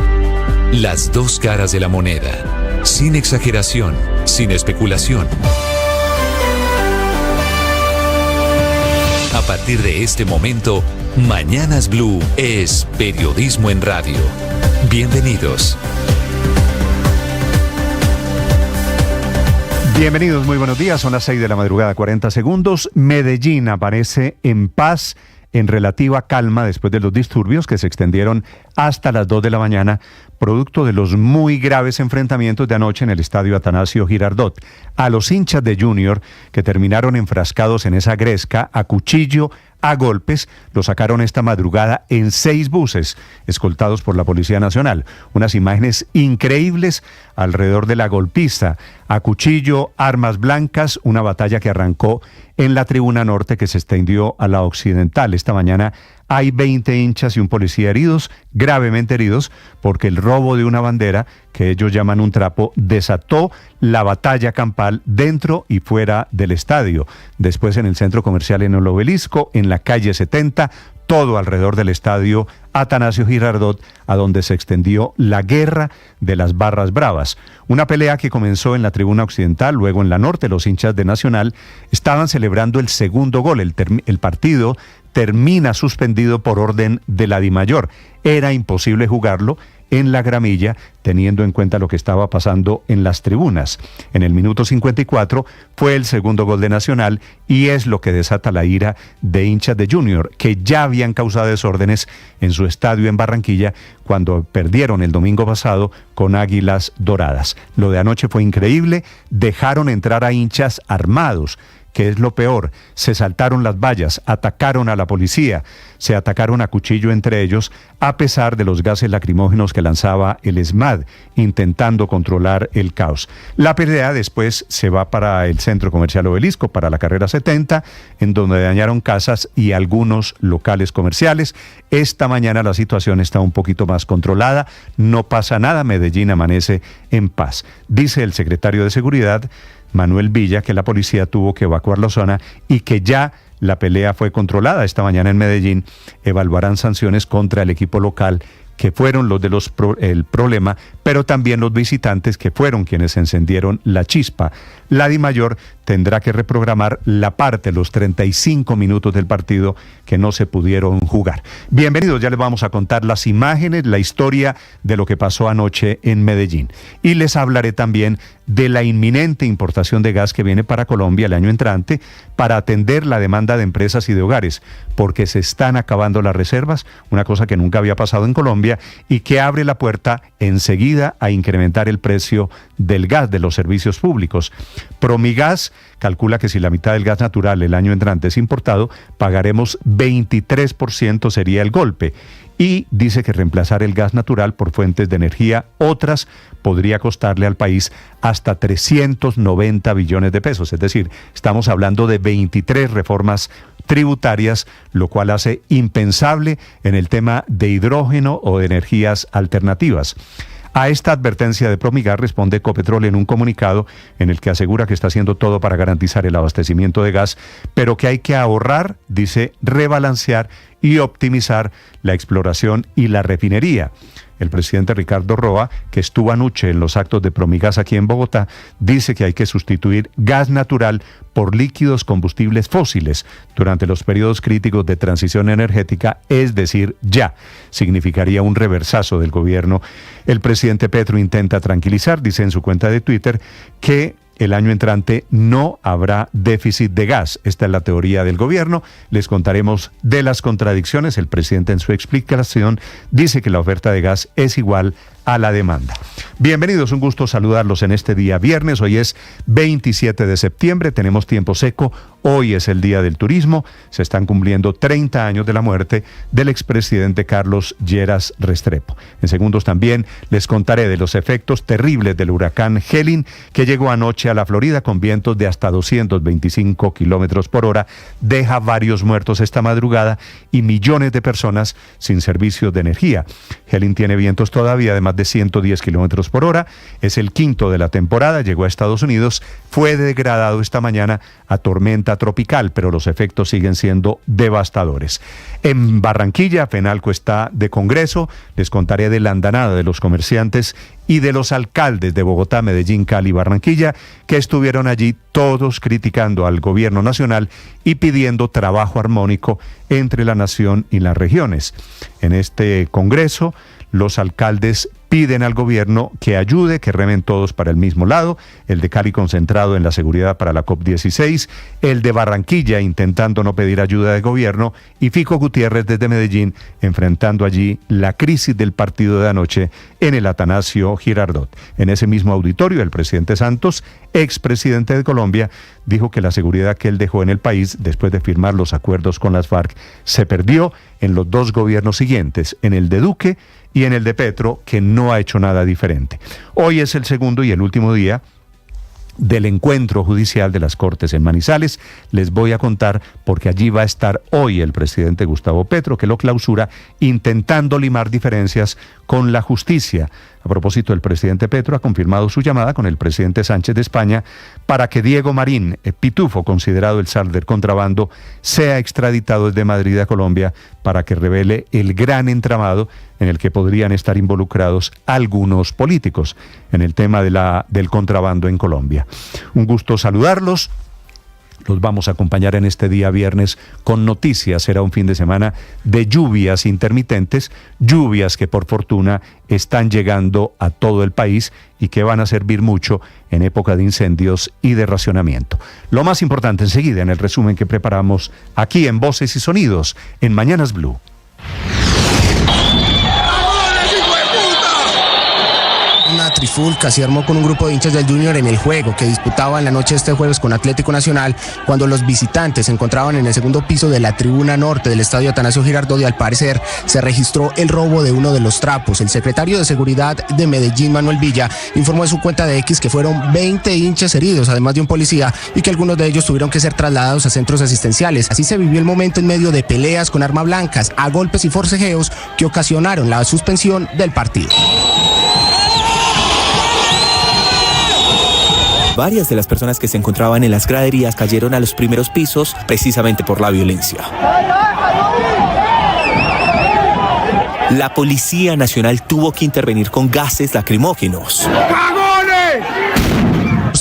Las dos caras de la moneda, sin exageración, sin especulación. A partir de este momento, Mañanas Blue es periodismo en radio. Bienvenidos. Bienvenidos, muy buenos días. Son las 6 de la madrugada, 40 segundos. Medellín aparece en paz, en relativa calma después de los disturbios que se extendieron hasta las 2 de la mañana, producto de los muy graves enfrentamientos de anoche en el estadio Atanasio Girardot. A los hinchas de Junior, que terminaron enfrascados en esa gresca, a cuchillo, a golpes, lo sacaron esta madrugada en 6 buses, escoltados por la Policía Nacional. Unas imágenes increíbles alrededor de la golpiza, a cuchillo, armas blancas, una batalla que arrancó en la tribuna norte que se extendió a la occidental. Esta mañana hay 20 hinchas y un policía heridos, gravemente heridos, porque el robo de una bandera, que ellos llaman un trapo, desató la batalla campal dentro y fuera del estadio. Después en el centro comercial en el Obelisco, en la calle 70, todo alrededor del estadio Atanasio Girardot, a donde se extendió la guerra de las barras bravas. Una pelea que comenzó en la tribuna occidental, luego en la norte. Los hinchas de Nacional estaban celebrando el segundo gol. El partido termina suspendido por orden de la Dimayor. Era imposible jugarlo en la gramilla, teniendo en cuenta lo que estaba pasando en las tribunas. En el minuto 54 fue el segundo gol de Nacional y es lo que desata la ira de hinchas de Junior, que ya habían causado desórdenes en su estadio en Barranquilla cuando perdieron el domingo pasado con Águilas Doradas. Lo de anoche fue increíble, dejaron entrar a hinchas armados, que es lo peor. Se saltaron las vallas, atacaron a la policía, se atacaron a cuchillo entre ellos, a pesar de los gases lacrimógenos que lanzaba el ESMAD, intentando controlar el caos. La pelea después se va para el centro comercial Obelisco, para la carrera 70, en donde dañaron casas y algunos locales comerciales. Esta mañana la situación está un poquito más controlada, no pasa nada, Medellín amanece en paz. Dice el secretario de Seguridad, Manuel Villa, que la policía tuvo que evacuar la zona y que ya la pelea fue controlada. Esta mañana en Medellín evaluarán sanciones contra el equipo local, que fueron los de el problema, pero también los visitantes, que fueron quienes encendieron la chispa. La Dimayor tendrá que reprogramar la parte, los 35 minutos del partido que no se pudieron jugar. Bienvenidos, ya les vamos a contar las imágenes, la historia de lo que pasó anoche en Medellín. Y les hablaré también de la inminente importación de gas que viene para Colombia el año entrante para atender la demanda de empresas y de hogares, porque se están acabando las reservas, una cosa que nunca había pasado en Colombia y que abre la puerta enseguida a incrementar el precio del gas, de los servicios públicos. Promigas calcula que si la mitad del gas natural el año entrante es importado, pagaremos 23%, sería el golpe. Y dice que reemplazar el gas natural por fuentes de energía otras podría costarle al país hasta 390 billones de pesos. Es decir, estamos hablando de 23 reformas tributarias, lo cual hace impensable en el tema de hidrógeno o de energías alternativas. A esta advertencia de Promigas responde Ecopetrol en un comunicado en el que asegura que está haciendo todo para garantizar el abastecimiento de gas, pero que hay que ahorrar, dice, rebalancear y optimizar la exploración y la refinería. El presidente Ricardo Roa, que estuvo anoche en los actos de Promigas aquí en Bogotá, dice que hay que sustituir gas natural por líquidos combustibles fósiles durante los periodos críticos de transición energética, es decir, ya. Significaría un reversazo del gobierno. El presidente Petro intenta tranquilizar, dice en su cuenta de Twitter, que el año entrante no habrá déficit de gas. Esta es la teoría del gobierno. Les contaremos de las contradicciones. El presidente en su explicación dice que la oferta de gas es igual a la demanda. Bienvenidos, un gusto saludarlos en este día viernes. Hoy es 27 de septiembre, tenemos tiempo seco. Hoy es el Día del Turismo. Se están cumpliendo 30 años de la muerte del expresidente Carlos Lleras Restrepo. En segundos también les contaré de los efectos terribles del huracán Helene, que llegó anoche a la Florida con vientos de hasta 225 kilómetros por hora. Deja varios muertos esta madrugada y millones de personas sin servicios de energía. Helene tiene vientos todavía de más de 110 kilómetros por hora. Es el quinto de la temporada. Llegó a Estados Unidos. Fue degradado esta mañana a tormenta tropical, pero los efectos siguen siendo devastadores. En Barranquilla, Fenalco está de congreso. Les contaré de la andanada de los comerciantes y de los alcaldes de Bogotá, Medellín, Cali y Barranquilla, que estuvieron allí todos criticando al gobierno nacional y pidiendo trabajo armónico entre la nación y las regiones. En este congreso, los alcaldes piden al gobierno que ayude, que remen todos para el mismo lado. El de Cali concentrado en la seguridad para la COP16, el de Barranquilla intentando no pedir ayuda del gobierno, y Fico Gutiérrez desde Medellín enfrentando allí la crisis del partido de anoche en el Atanasio Girardot. En ese mismo auditorio, el presidente Santos, expresidente de Colombia, dijo que la seguridad que él dejó en el país después de firmar los acuerdos con las FARC se perdió en los dos gobiernos siguientes, en el de Duque y en el de Petro, que no ha hecho nada diferente. Hoy es el segundo y el último día del encuentro judicial de las Cortes en Manizales. Les voy a contar porque allí va a estar hoy el presidente Gustavo Petro, que lo clausura, intentando limar diferencias con la justicia. A propósito, el presidente Petro ha confirmado su llamada con el presidente Sánchez de España para que Diego Marín, Pitufo, considerado el zar del contrabando, sea extraditado desde Madrid a Colombia para que revele el gran entramado en el que podrían estar involucrados algunos políticos en el tema del contrabando en Colombia. Un gusto saludarlos. Los vamos a acompañar en este día viernes con noticias. Será un fin de semana de lluvias intermitentes, lluvias que por fortuna están llegando a todo el país y que van a servir mucho en época de incendios y de racionamiento. Lo más importante enseguida en el resumen que preparamos aquí en Voces y Sonidos en Mañanas Blue. Una trifulca se armó con un grupo de hinchas del Junior en el juego que disputaba en la noche de este jueves con Atlético Nacional, cuando los visitantes se encontraban en el segundo piso de la tribuna norte del estadio Atanasio Girardot y al parecer se registró el robo de uno de los trapos. El secretario de Seguridad de Medellín, Manuel Villa, informó en su cuenta de X que fueron 20 hinchas heridos, además de un policía, y que algunos de ellos tuvieron que ser trasladados a centros asistenciales. Así se vivió el momento en medio de peleas con armas blancas, a golpes y forcejeos que ocasionaron la suspensión del partido. Varias de las personas que se encontraban en las graderías cayeron a los primeros pisos precisamente por la violencia. La Policía Nacional tuvo que intervenir con gases lacrimógenos.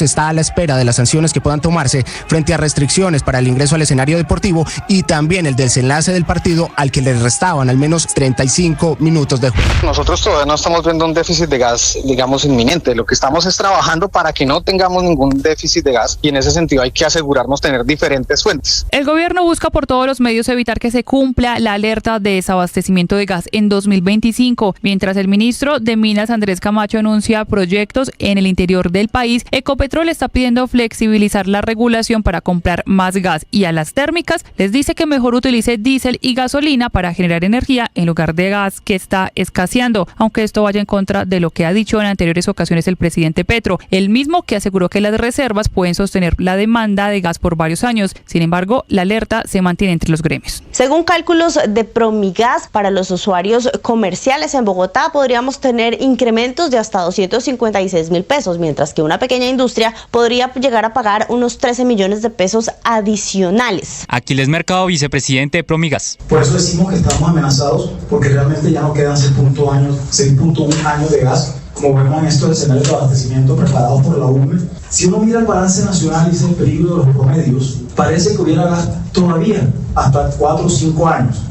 Está a la espera de las sanciones que puedan tomarse frente a restricciones para el ingreso al escenario deportivo y también el desenlace del partido, al que le restaban al menos 35 minutos de juego. Nosotros todavía no estamos viendo un déficit de gas, digamos, inminente. Lo que estamos es trabajando para que no tengamos ningún déficit de gas, y en ese sentido hay que asegurarnos tener diferentes fuentes. El gobierno busca por todos los medios evitar que se cumpla la alerta de desabastecimiento de gas en 2025. Mientras el ministro de Minas, Andrés Camacho, anuncia proyectos en el interior del país, Ecopetrol Ecopetrol está pidiendo flexibilizar la regulación para comprar más gas y a las térmicas les dice que mejor utilice diésel y gasolina para generar energía en lugar de gas que está escaseando, aunque esto vaya en contra de lo que ha dicho en anteriores ocasiones el presidente Petro, el mismo que aseguró que las reservas pueden sostener la demanda de gas por varios años. Sin embargo, la alerta se mantiene entre los gremios. Según cálculos de Promigas, para los usuarios comerciales en Bogotá podríamos tener incrementos de hasta 256.000 pesos, mientras que una pequeña industria podría llegar a pagar unos 13 millones de pesos adicionales. Aquiles Mercado, vicepresidente de Promigas. Por eso decimos que estamos amenazados, porque realmente ya no quedan 6.1 años de gas, como vemos en estos escenarios de abastecimiento preparados por la UME. Si uno mira el balance nacional y dice el peligro de los promedios, parece que hubiera gas todavía hasta 4 o 5 años.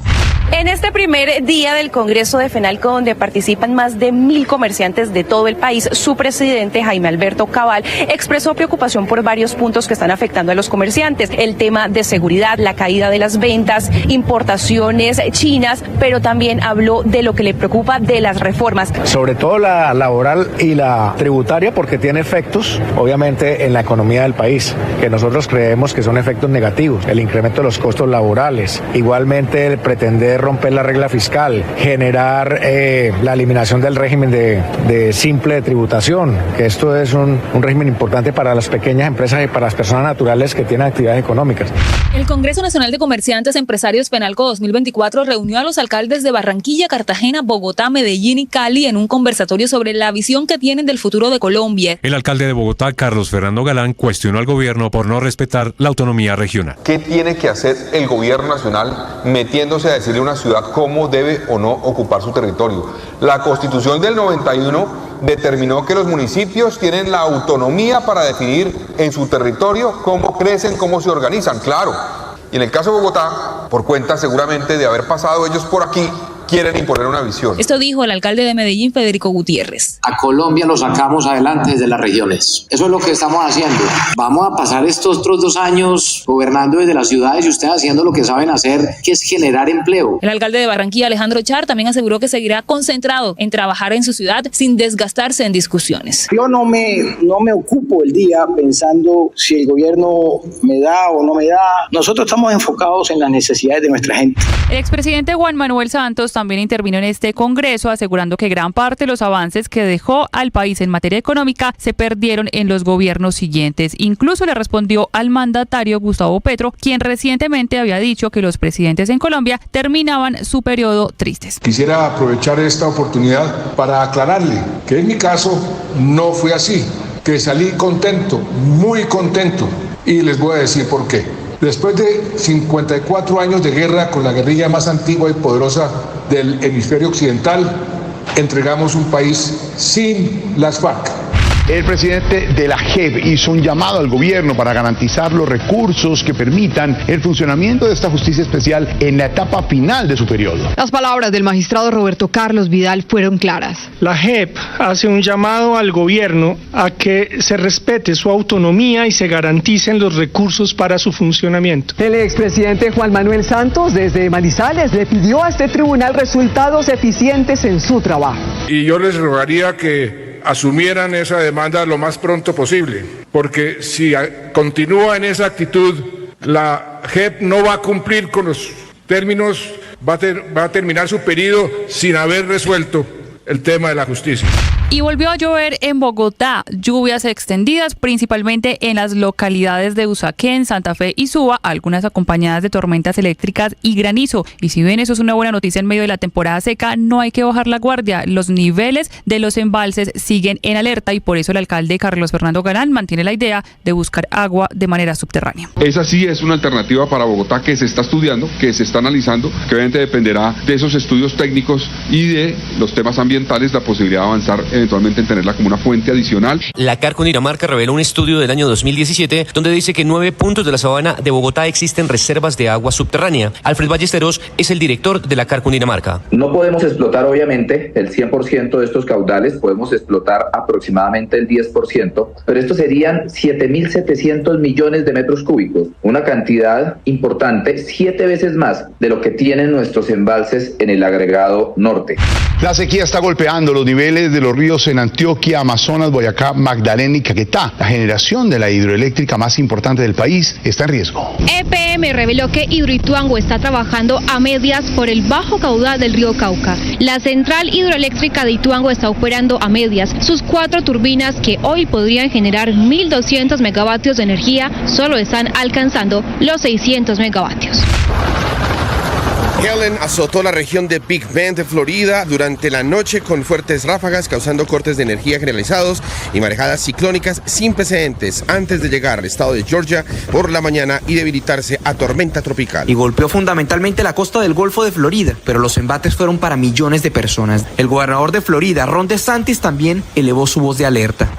En este primer día del Congreso de FENALCO, donde participan más de 1.000 comerciantes de todo el país, su presidente, Jaime Alberto Cabal, expresó preocupación por varios puntos que están afectando a los comerciantes. El tema de seguridad, la caída de las ventas, importaciones chinas, pero también habló de lo que le preocupa de las reformas. Sobre todo la laboral y la tributaria, porque tiene efectos, obviamente, en la economía del país, que nosotros creemos que son efectos negativos. El incremento de los costos laborales, igualmente el pretender romper la regla fiscal, generar la eliminación del régimen de simple tributación, que esto es un régimen importante para las pequeñas empresas y para las personas naturales que tienen actividades económicas. El Congreso Nacional de Comerciantes Empresarios FENALCO 2024 reunió a los alcaldes de Barranquilla, Cartagena, Bogotá, Medellín y Cali en un conversatorio sobre la visión que tienen del futuro de Colombia. El alcalde de Bogotá, Carlos Fernando Galán, cuestionó al gobierno por no respetar la autonomía regional. ¿Qué tiene que hacer el gobierno nacional metiéndose a decirle a una ciudad cómo debe o no ocupar su territorio? La Constitución del 91 determinó que los municipios tienen la autonomía para definir en su territorio cómo crecen, cómo se organizan, claro. Y en el caso de Bogotá, por cuenta seguramente de haber pasado ellos por aquí, quieren imponer una visión. Esto dijo el alcalde de Medellín, Federico Gutiérrez. A Colombia lo sacamos adelante desde las regiones. Eso es lo que estamos haciendo. Vamos a pasar estos otros 2 años gobernando desde las ciudades y ustedes haciendo lo que saben hacer, que es generar empleo. El alcalde de Barranquilla, Alejandro Char, también aseguró que seguirá concentrado en trabajar en su ciudad sin desgastarse en discusiones. Yo no me ocupo el día pensando si el gobierno me da o no me da. Nosotros estamos enfocados en las necesidades de nuestra gente. El expresidente Juan Manuel Santos también intervino en este congreso asegurando que gran parte de los avances que dejó al país en materia económica se perdieron en los gobiernos siguientes. Incluso le respondió al mandatario Gustavo Petro, quien recientemente había dicho que los presidentes en Colombia terminaban su periodo tristes. Quisiera aprovechar esta oportunidad para aclararle que en mi caso no fue así, que salí contento, muy contento, y les voy a decir por qué. Después de 54 años de guerra con la guerrilla más antigua y poderosa del hemisferio occidental, entregamos un país sin las FARC. El presidente de la JEP hizo un llamado al gobierno para garantizar los recursos que permitan el funcionamiento de esta justicia especial en la etapa final de su periodo. Las palabras del magistrado Roberto Carlos Vidal fueron claras. La JEP hace un llamado al gobierno a que se respete su autonomía y se garanticen los recursos para su funcionamiento. El expresidente Juan Manuel Santos desde Manizales le pidió a este tribunal resultados eficientes en su trabajo. Y yo les rogaría que asumieran esa demanda lo más pronto posible, porque si continúa en esa actitud, la JEP no va a cumplir con los términos, va a terminar su periodo sin haber resuelto el tema de la justicia. Y volvió a llover en Bogotá, lluvias extendidas principalmente en las localidades de Usaquén, Santa Fe y Suba, algunas acompañadas de tormentas eléctricas y granizo. Y si bien eso es una buena noticia en medio de la temporada seca, no hay que bajar la guardia. Los niveles de los embalses siguen en alerta y por eso el alcalde Carlos Fernando Galán mantiene la idea de buscar agua de manera subterránea. Esa sí es una alternativa para Bogotá que se está estudiando, que se está analizando, que obviamente dependerá de esos estudios técnicos y de los temas ambientales, la posibilidad de avanzar eventualmente en tenerla como una fuente adicional. La CAR Cundinamarca reveló un estudio del año 2017 donde dice que en 9 puntos de la sabana de Bogotá existen reservas de agua subterránea. Alfred Ballesteros es el director de la CAR Cundinamarca. No podemos explotar obviamente el 100% de estos caudales, podemos explotar aproximadamente el 10%, pero estos serían 7.700 millones de metros cúbicos, una cantidad importante, 7 veces más de lo que tienen nuestros embalses en el agregado norte. La sequía está golpeando los niveles de los ríos disturbios en Antioquia, Amazonas, Boyacá, Magdalena y Caquetá. La generación de la hidroeléctrica más importante del país está en riesgo. EPM reveló que Hidroituango está trabajando a medias por el bajo caudal del río Cauca. La central hidroeléctrica de Ituango está operando a medias. Sus 4 turbinas, que hoy podrían generar 1.200 megavatios de energía, solo están alcanzando los 600 megavatios. Helen azotó la región de Big Bend, Florida, durante la noche con fuertes ráfagas, causando cortes de energía generalizados y marejadas ciclónicas sin precedentes antes de llegar al estado de Georgia por la mañana y debilitarse a tormenta tropical. Y golpeó fundamentalmente la costa del Golfo de Florida, pero los embates fueron para millones de personas. El gobernador de Florida, Ron DeSantis, también elevó su voz de alerta.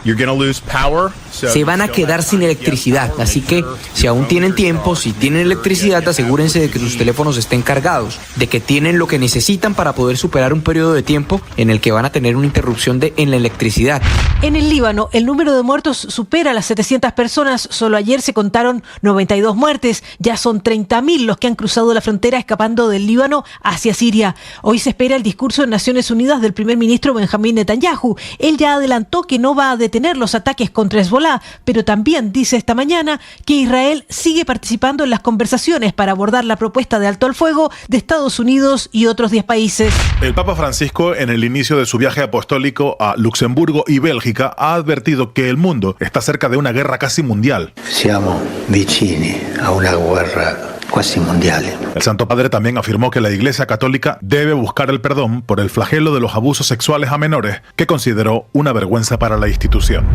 Se van a quedar sin electricidad, así que si aún tienen tiempo, si tienen electricidad, asegúrense de que sus teléfonos estén cargados, de que tienen lo que necesitan para poder superar un periodo de tiempo en el que van a tener una interrupción en la electricidad. En el Líbano, el número de muertos supera las 700 personas. Solo ayer se contaron 92 muertes. Ya son 30.000 los que han cruzado la frontera escapando del Líbano hacia Siria. Hoy se espera el discurso en Naciones Unidas del primer ministro Benjamín Netanyahu. Él ya adelantó que no va a detener los ataques contra Hezbolá, pero también dice esta mañana que Israel sigue participando en las conversaciones para abordar la propuesta de alto al fuego de Estados Unidos y otros 10 países. El Papa Francisco, en el inicio de su viaje apostólico a Luxemburgo y Bélgica, ha advertido que el mundo está cerca de una guerra casi mundial. Siamo vicini a una guerra quasi mondiale. El Santo Padre también afirmó que la Iglesia Católica debe buscar el perdón por el flagelo de los abusos sexuales a menores, que consideró una vergüenza para la institución.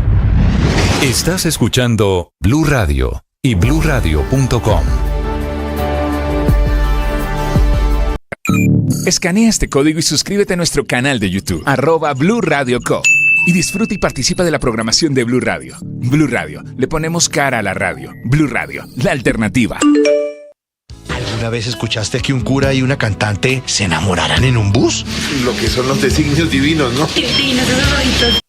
Estás escuchando Blue Radio y BlueRadio.com. Escanea este código y suscríbete a nuestro canal de YouTube, @Blue Radio Co. Y disfruta y participa de la programación de Blue Radio. Blue Radio, le ponemos cara a la radio. Blue Radio, la alternativa. ¿Alguna vez escuchaste que un cura y una cantante se enamoraran en un bus? Lo que son los designios divinos, ¿no? Divinos, esos roditos.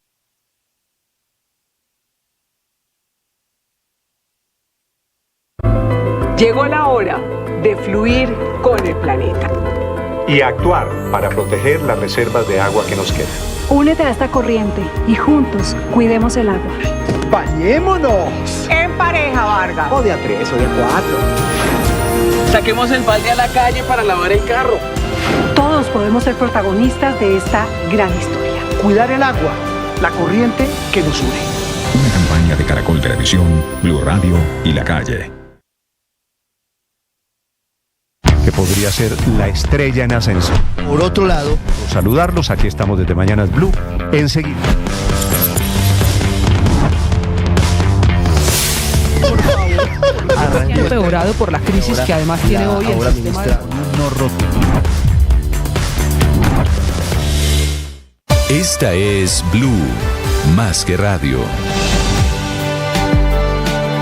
Llegó la hora de fluir con el planeta. Y actuar para proteger las reservas de agua que nos quedan. Únete a esta corriente y juntos cuidemos el agua. ¡Bañémonos! En pareja, Vargas. O de a 3 o de a 4. Saquemos el balde a la calle para lavar el carro. Todos podemos ser protagonistas de esta gran historia. Cuidar el agua, la corriente que nos une. Una campaña de Caracol Televisión, Blue Radio y La Calle. Que podría ser la estrella en ascenso. Por otro lado, saludarlos, aquí estamos desde Mañanas Blue, enseguida. Ha empeorado por la crisis que además tiene hoy el sistema de... Esta es Blue, más que radio.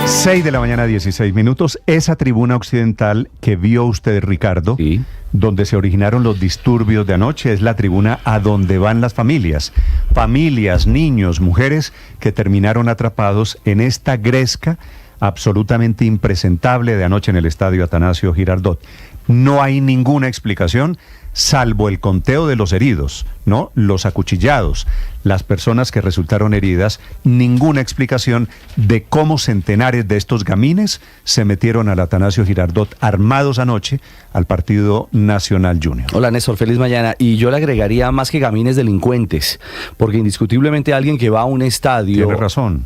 6 de la mañana, 16 minutos. Esa tribuna occidental que vio usted, Ricardo, sí, donde se originaron los disturbios de anoche, es la tribuna a donde van las familias. Familias, niños, mujeres que terminaron atrapados en esta gresca absolutamente impresentable de anoche en el estadio Atanasio Girardot. No hay ninguna explicación, salvo el conteo de los heridos, ¿no? Los acuchillados, las personas que resultaron heridas, ninguna explicación de cómo centenares de estos gamines se metieron al Atanasio Girardot armados anoche al Partido Nacional Junior. Hola Néstor, feliz mañana. Y yo le agregaría más que gamines, delincuentes, porque indiscutiblemente alguien que va a un estadio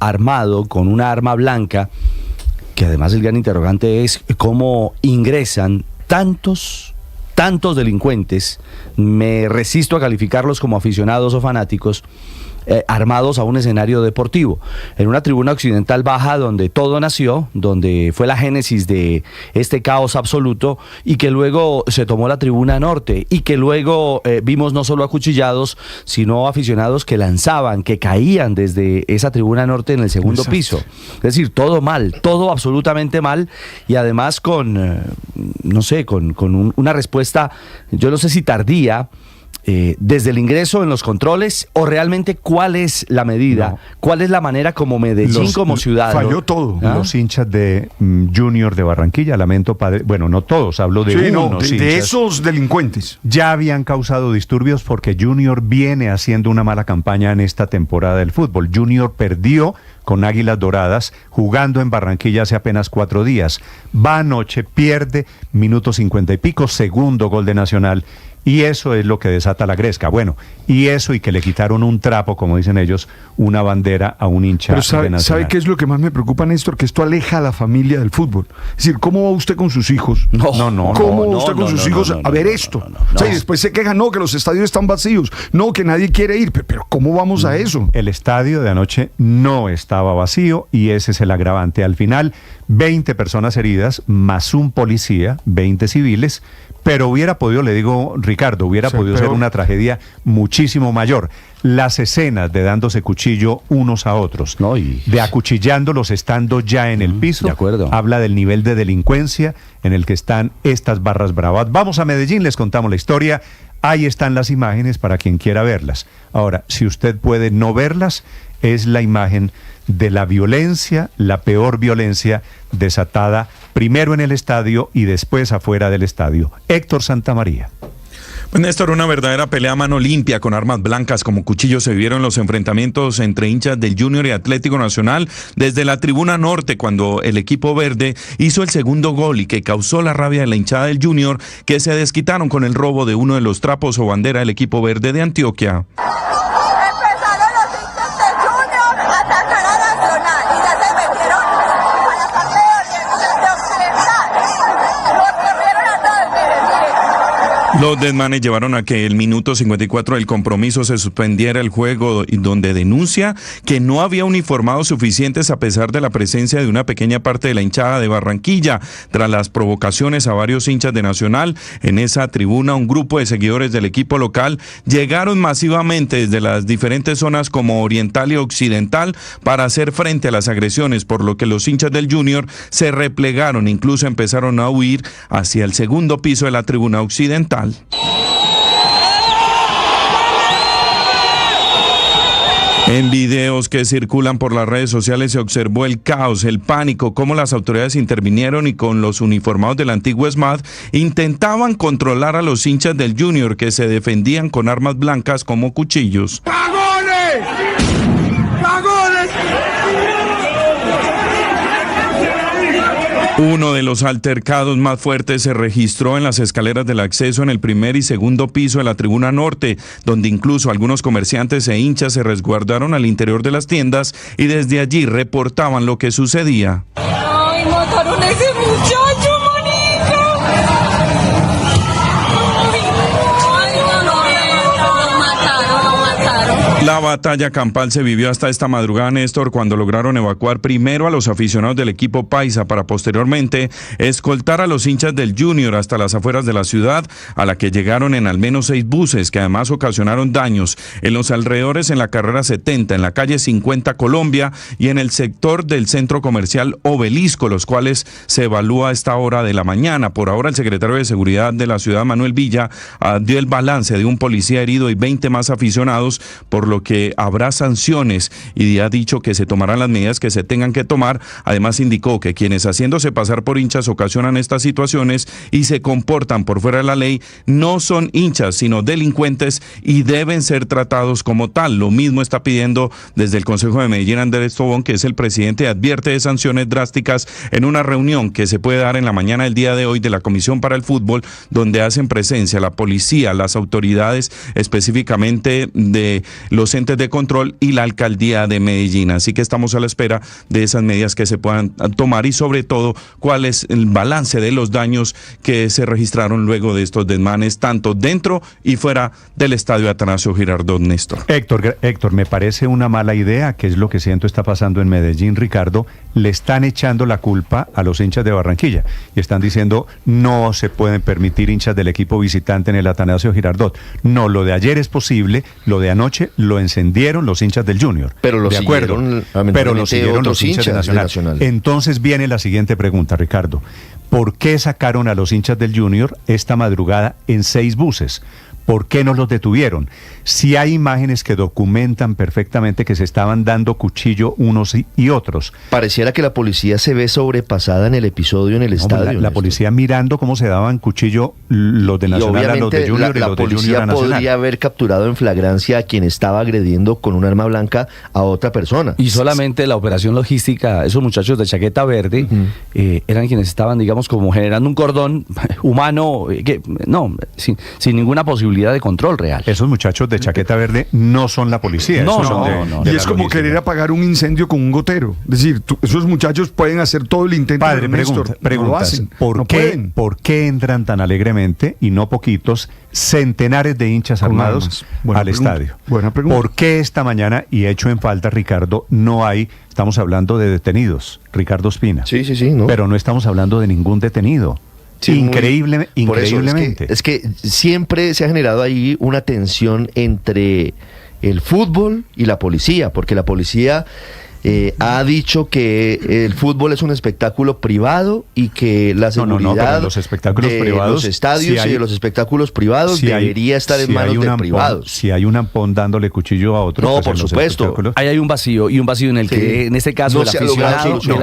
armado con una arma blanca, que además el gran interrogante es cómo ingresan tantos delincuentes, me resisto a calificarlos como aficionados o fanáticos, armados a un escenario deportivo, en una tribuna occidental baja donde todo nació, donde fue la génesis de este caos absoluto, y que luego se tomó la tribuna norte, y que luego vimos no solo acuchillados, sino aficionados que lanzaban, que caían desde esa tribuna norte en el segundo piso. Es decir, todo mal, todo absolutamente mal, y además con una respuesta, yo no sé si tardía, desde el ingreso en los controles, o realmente cuál es la medida, no. ¿Cuál es la manera como Medellín, como ciudad? Falló todo. Los hinchas de Junior de Barranquilla, lamento padre, bueno, no todos, hablo de de esos delincuentes. Ya habían causado disturbios porque Junior viene haciendo una mala campaña en esta temporada del fútbol. Junior perdió con Águilas Doradas, jugando en Barranquilla hace apenas 4 días. Va anoche, pierde, minuto 50 y pico, segundo gol de Nacional. Y eso es lo que desata la gresca. Bueno, y eso y que le quitaron un trapo, como dicen ellos, una bandera a un hincha de Nacional. ¿Sabe qué es lo que más me preocupa, Néstor? Que esto aleja a la familia del fútbol. Es decir, ¿cómo va usted con sus hijos? ¿Cómo va usted con sus hijos a ver esto? O sea, y después se quejan, no, que los estadios están vacíos, no, que nadie quiere ir. Pero ¿cómo vamos a eso? El estadio de anoche no estaba vacío y ese es el agravante. Al final, 20 personas heridas, más un policía, 20 civiles, pero hubiera podido, le digo, Ricardo, hubiera podido ser una tragedia muchísimo mayor. Las escenas de dándose cuchillo unos a otros, de acuchillándolos estando ya en el piso, habla del nivel de delincuencia en el que están estas barras bravas. Vamos a Medellín, les contamos la historia. Ahí están las imágenes para quien quiera verlas. Ahora, si usted puede no verlas, es la imagen de la violencia, la peor violencia desatada primero en el estadio y después afuera del estadio. Héctor Santamaría. Pues Néstor, una verdadera pelea a mano limpia con armas blancas como cuchillos se vivieron los enfrentamientos entre hinchas del Junior y Atlético Nacional desde la tribuna norte cuando el equipo verde hizo el segundo gol y que causó la rabia de la hinchada del Junior, que se desquitaron con el robo de uno de los trapos o bandera del equipo verde de Antioquia. Los desmanes llevaron a que el minuto 54 del compromiso se suspendiera el juego, donde denuncia que no había uniformados suficientes a pesar de la presencia de una pequeña parte de la hinchada de Barranquilla. Tras las provocaciones a varios hinchas de Nacional, en esa tribuna un grupo de seguidores del equipo local llegaron masivamente desde las diferentes zonas como Oriental y Occidental para hacer frente a las agresiones, por lo que los hinchas del Junior se replegaron, incluso empezaron a huir hacia el segundo piso de la tribuna Occidental. En videos que circulan por las redes sociales se observó el caos, el pánico, cómo las autoridades intervinieron y con los uniformados del antiguo SMAD intentaban controlar a los hinchas del Junior que se defendían con armas blancas como cuchillos. ¡Cagones! ¡Cagones! Uno de los altercados más fuertes se registró en las escaleras del acceso en el primer y segundo piso de la tribuna norte, donde incluso algunos comerciantes e hinchas se resguardaron al interior de las tiendas y desde allí reportaban lo que sucedía. ¡Ay, mataron a ese muchacho, manito! La batalla campal se vivió hasta esta madrugada, Néstor, cuando lograron evacuar primero a los aficionados del equipo paisa para posteriormente escoltar a los hinchas del Junior hasta las afueras de la ciudad, a la que llegaron en al menos 6 buses que además ocasionaron daños en los alrededores en la carrera 70, en la calle 50 Colombia y en el sector del centro comercial Obelisco, los cuales se evalúa a esta hora de la mañana. Por ahora el secretario de Seguridad de la ciudad, Manuel Villa, dio el balance de un policía herido y 20 más aficionados, por lo que habrá sanciones y ha dicho que se tomarán las medidas que se tengan que tomar. Además indicó que quienes haciéndose pasar por hinchas ocasionan estas situaciones y se comportan por fuera de la ley no son hinchas sino delincuentes y deben ser tratados como tal. Lo mismo está pidiendo desde el Consejo de Medellín Andrés Tobón, que es el presidente, advierte de sanciones drásticas en una reunión que se puede dar en la mañana del día de hoy de la Comisión para el Fútbol, donde hacen presencia la policía, las autoridades específicamente de los entes de control y la alcaldía de Medellín. Así que estamos a la espera de esas medidas que se puedan tomar y sobre todo cuál es el balance de los daños que se registraron luego de estos desmanes tanto dentro y fuera del estadio Atanasio Girardot, Néstor. Héctor, me parece una mala idea, que es lo que siento está pasando en Medellín, Ricardo. Le están echando la culpa a los hinchas de Barranquilla y están diciendo no se pueden permitir hinchas del equipo visitante en el Atanasio Girardot. No, lo de ayer es posible, lo de anoche lo encendieron los hinchas del Junior. Pero lo siguieron los hinchas de Nacional. Entonces viene la siguiente pregunta, Ricardo. ¿Por qué sacaron a los hinchas del Junior esta madrugada en 6 buses? ¿Por qué no los detuvieron? Si hay imágenes que documentan perfectamente que se estaban dando cuchillo unos y otros. Pareciera que la policía se ve sobrepasada en el episodio en el estadio. La policía mirando cómo se daban cuchillo los de Nacional a los de Junior y los de Junior a Nacional. La policía podría haber capturado en flagrancia a quien estaba agrediendo con un arma blanca a otra persona. Y solamente la operación logística, esos muchachos de chaqueta verde, eran quienes estaban, digamos, como generando un cordón humano, sin ninguna posibilidad de control real. Esos muchachos de chaqueta verde no son la policía. Y es como querer apagar un incendio con un gotero. Es decir, esos muchachos pueden hacer todo el intento. Padre, preguntas. ¿Por qué entran tan alegremente, y no poquitos, centenares de hinchas armados al estadio? Buena pregunta. ¿Por qué esta mañana, y hecho en falta, Ricardo, no hay, estamos hablando de detenidos, Ricardo Ospina? Sí, ¿no? Pero no estamos hablando de ningún detenido. Sí, increíblemente. Es que siempre se ha generado ahí una tensión entre el fútbol y la policía, porque la policía ha dicho que el fútbol es un espectáculo privado y que la seguridad los espectáculos de privados, los estadios y de los espectáculos privados debería estar en manos de privados. Si hay un ampón dándole cuchillo a otro, no, pues por supuesto. Ahí hay un vacío, y un vacío en el que, en este caso, el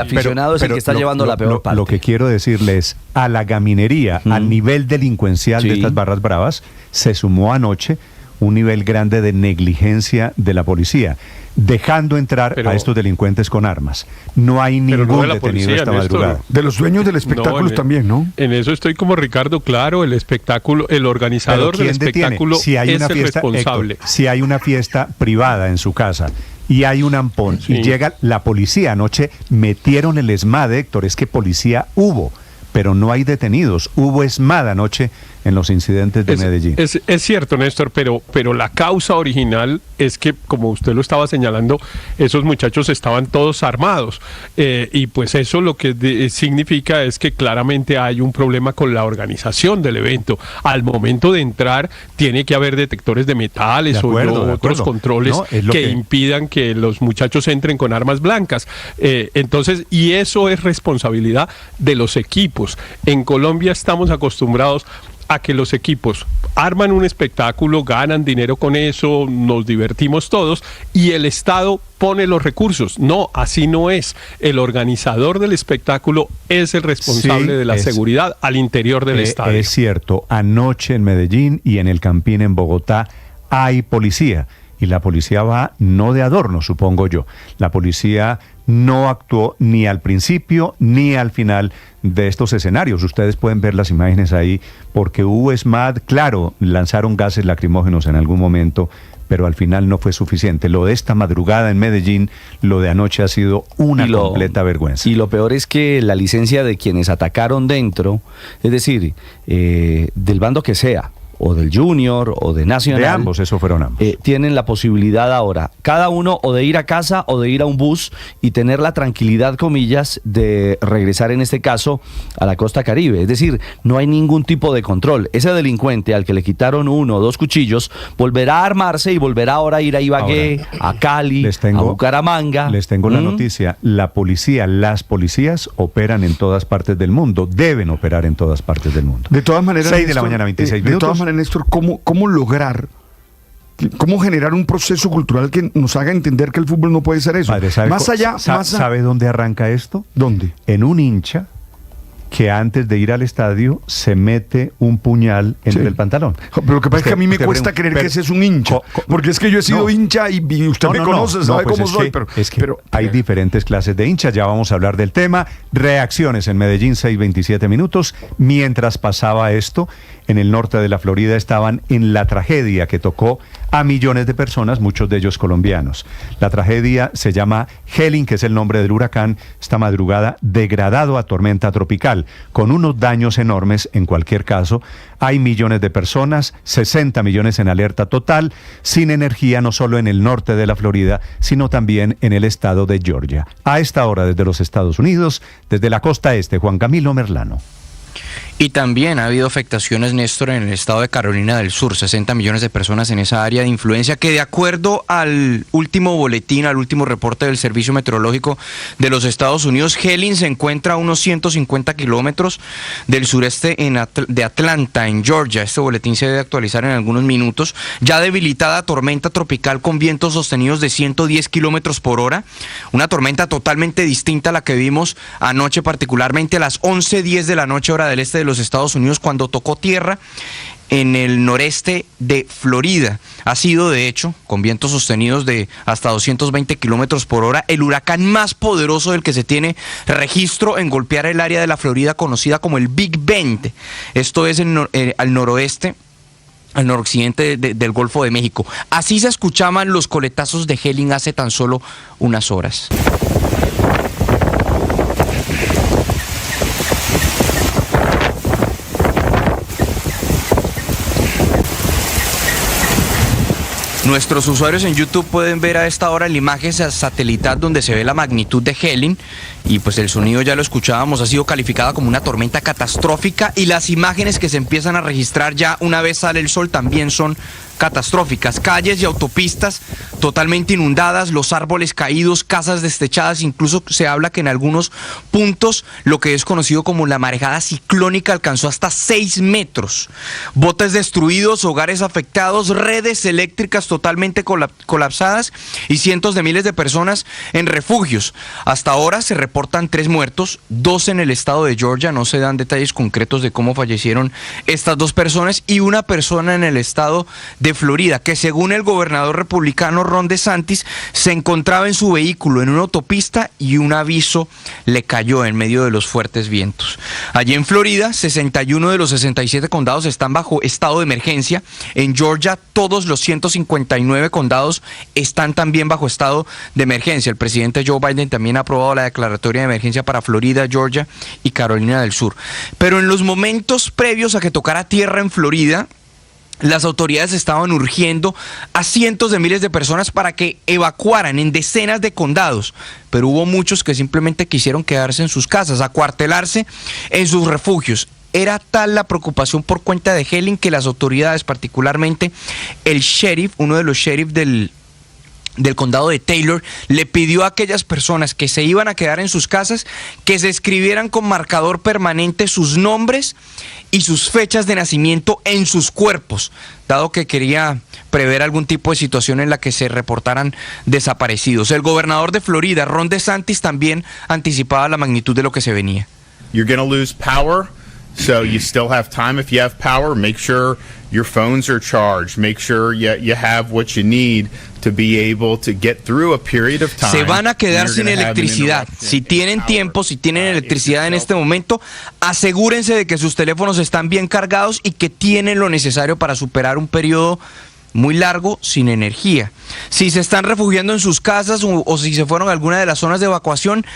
aficionado es el que está llevando la peor parte. Lo que quiero decirle es, a la gaminería, al nivel delincuencial de estas barras bravas, se sumó anoche un nivel grande de negligencia de la policía, dejando entrar a estos delincuentes con armas. No hay ningún detenido esta madrugada. De los dueños del espectáculo también, ¿no? En eso estoy como Ricardo, claro, el espectáculo, el organizador del espectáculo es el responsable. Héctor, si hay una fiesta privada en su casa y hay un ampón y llega la policía, anoche metieron el ESMAD, Héctor, es que policía hubo, pero no hay detenidos. Hubo ESMAD anoche en los incidentes de Medellín. Es cierto, Néstor, pero la causa original es que, como usted lo estaba señalando, esos muchachos estaban todos armados, y pues eso lo que significa es que claramente hay un problema con la organización del evento. Al momento de entrar tiene que haber detectores de metales o otros controles que impidan que los muchachos entren con armas blancas. Entonces, y eso es responsabilidad de los equipos. En Colombia estamos acostumbrados a que los equipos arman un espectáculo, ganan dinero con eso, nos divertimos todos, y el Estado pone los recursos. No, así no es. El organizador del espectáculo es el responsable de la seguridad al interior del estadio. Es cierto, anoche en Medellín y en el Campín en Bogotá hay policía, y la policía va no de adorno, supongo yo. La policía no actuó ni al principio ni al final de estos escenarios. Ustedes pueden ver las imágenes ahí, porque hubo ESMAD, claro, lanzaron gases lacrimógenos en algún momento, pero al final no fue suficiente. Lo de esta madrugada en Medellín, lo de anoche ha sido una completa vergüenza. Y lo peor es que la licencia de quienes atacaron dentro, es decir, del bando que sea, o del Junior, o de Nacional. De ambos, eso fueron ambos. Tienen la posibilidad ahora, cada uno, o de ir a casa o de ir a un bus y tener la tranquilidad, comillas, de regresar en este caso a la costa Caribe. Es decir, no hay ningún tipo de control. Ese delincuente al que le quitaron 1 o 2 cuchillos volverá a armarse y volverá ahora a ir a Ibagué, a Cali, a Bucaramanga. Les tengo la noticia. La policía, las policías operan en todas partes del mundo, deben operar en todas partes del mundo. De todas maneras, 6 de la mañana, 26 minutos. De todas maneras, Néstor, ¿cómo lograr, cómo generar un proceso cultural que nos haga entender que el fútbol no puede ser eso? Padre, ¿sabe dónde arranca esto? ¿Dónde? En un hincha que antes de ir al estadio se mete un puñal entre el pantalón. Pero lo que pasa es que a mí me cuesta creer que ese es un hincha, porque es que yo he sido hincha y usted me conoce, sabe cómo soy. Pero hay diferentes clases de hinchas, ya vamos a hablar del tema. Reacciones en Medellín, 6:27 minutos. Mientras pasaba esto, en el norte de la Florida estaban en la tragedia que tocó a millones de personas, muchos de ellos colombianos. La tragedia se llama Helene, que es el nombre del huracán, esta madrugada degradado a tormenta tropical, con unos daños enormes en cualquier caso. Hay millones de personas, 60 millones en alerta total, sin energía no solo en el norte de la Florida, sino también en el estado de Georgia. A esta hora desde los Estados Unidos, desde la costa este, Juan Camilo Merlano. Y también ha habido afectaciones, Néstor, en el estado de Carolina del Sur, 60 millones de personas en esa área de influencia, que de acuerdo al último boletín, al último reporte del Servicio Meteorológico de los Estados Unidos, Helene se encuentra a unos 150 kilómetros del sureste de Atlanta, en Georgia. Este boletín se debe actualizar en algunos minutos. Ya debilitada tormenta tropical con vientos sostenidos de 110 kilómetros por hora, una tormenta totalmente distinta a la que vimos anoche, particularmente a las 11:10 de la noche, hora del este de los Estados Unidos, cuando tocó tierra en el noreste de Florida. Ha sido, de hecho, con vientos sostenidos de hasta 220 kilómetros por hora, el huracán más poderoso del que se tiene registro en golpear el área de la Florida conocida como el Big Bend. Esto es al noroeste, al noroccidente del Golfo de México. Así se escuchaban los coletazos de Helene hace tan solo unas horas. Nuestros usuarios en YouTube pueden ver a esta hora la imagen satelital donde se ve la magnitud de Helene, y pues el sonido ya lo escuchábamos, ha sido calificada como una tormenta catastrófica, y las imágenes que se empiezan a registrar ya una vez sale el sol también son catastróficas. Calles y autopistas totalmente inundadas, los árboles caídos, casas destechadas, incluso se habla que en algunos puntos lo que es conocido como la marejada ciclónica alcanzó hasta 6 metros. Botes destruidos, hogares afectados, redes eléctricas totalmente colapsadas y cientos de miles de personas en refugios. Hasta ahora se reportan 3 muertos, 2 en el estado de Georgia, no se dan detalles concretos de cómo fallecieron estas 2 personas, y una persona en el estado de Florida, que según el gobernador republicano Ron DeSantis, se encontraba en su vehículo en una autopista y un aviso le cayó en medio de los fuertes vientos. Allí en Florida, 61 de los 67 condados están bajo estado de emergencia. En Georgia, todos los 159 condados están también bajo estado de emergencia. El presidente Joe Biden también ha aprobado la declaratoria de emergencia para Florida, Georgia y Carolina del Sur. Pero en los momentos previos a que tocara tierra en Florida, las autoridades estaban urgiendo a cientos de miles de personas para que evacuaran en decenas de condados, pero hubo muchos que simplemente quisieron quedarse en sus casas, acuartelarse en sus refugios. Era tal la preocupación por cuenta de Helene que las autoridades, particularmente el sheriff, uno de los sheriffs del condado de Taylor, le pidió a aquellas personas que se iban a quedar en sus casas que se escribieran con marcador permanente sus nombres y sus fechas de nacimiento en sus cuerpos, dado que quería prever algún tipo de situación en la que se reportaran desaparecidos. El gobernador de Florida, Ron DeSantis, también anticipaba la magnitud de lo que se venía. You're going to lose power. So you still have time. If you have power, make sure your phones are charged. Make sure you have what you need to be able to get through a period of time. Se van a quedar sin electricidad. Si tienen tiempo, si tienen electricidad en este momento, asegúrense de que sus teléfonos están bien cargados y que tienen lo necesario para superar un periodo muy largo sin energía. Si se están refugiando en sus casas o si se fueron a alguna de las zonas de evacuación,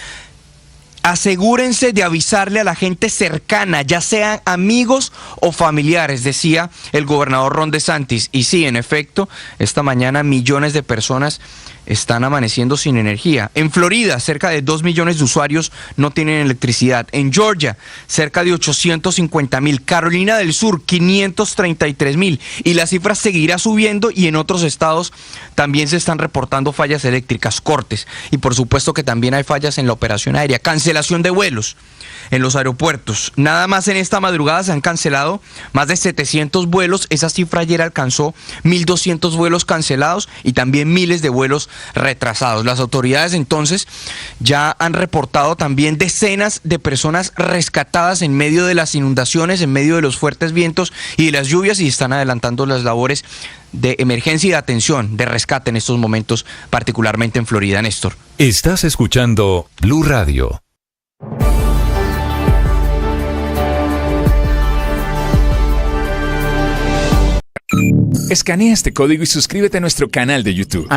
asegúrense de avisarle a la gente cercana, ya sean amigos o familiares, decía el gobernador Ron DeSantis. Y sí, en efecto, esta mañana millones de personas están amaneciendo sin energía. En Florida, cerca de 2 millones de usuarios no tienen electricidad. En Georgia, cerca de 850,000. Carolina del Sur, 533,000. Y la cifra seguirá subiendo, y en otros estados también se están reportando fallas eléctricas, cortes. Y por supuesto que también hay fallas en la operación aérea. Cancelación de vuelos en los aeropuertos. Nada más en esta madrugada se han cancelado más de 700 vuelos. Esa cifra ayer alcanzó 1.200 vuelos cancelados y también miles de vuelos retrasados. Las autoridades entonces ya han reportado también decenas de personas rescatadas en medio de las inundaciones, en medio de los fuertes vientos y de las lluvias, y están adelantando las labores de emergencia y de atención, de rescate en estos momentos, particularmente en Florida, Néstor. Estás escuchando Blue Radio. Escanea este código y suscríbete a nuestro canal de YouTube,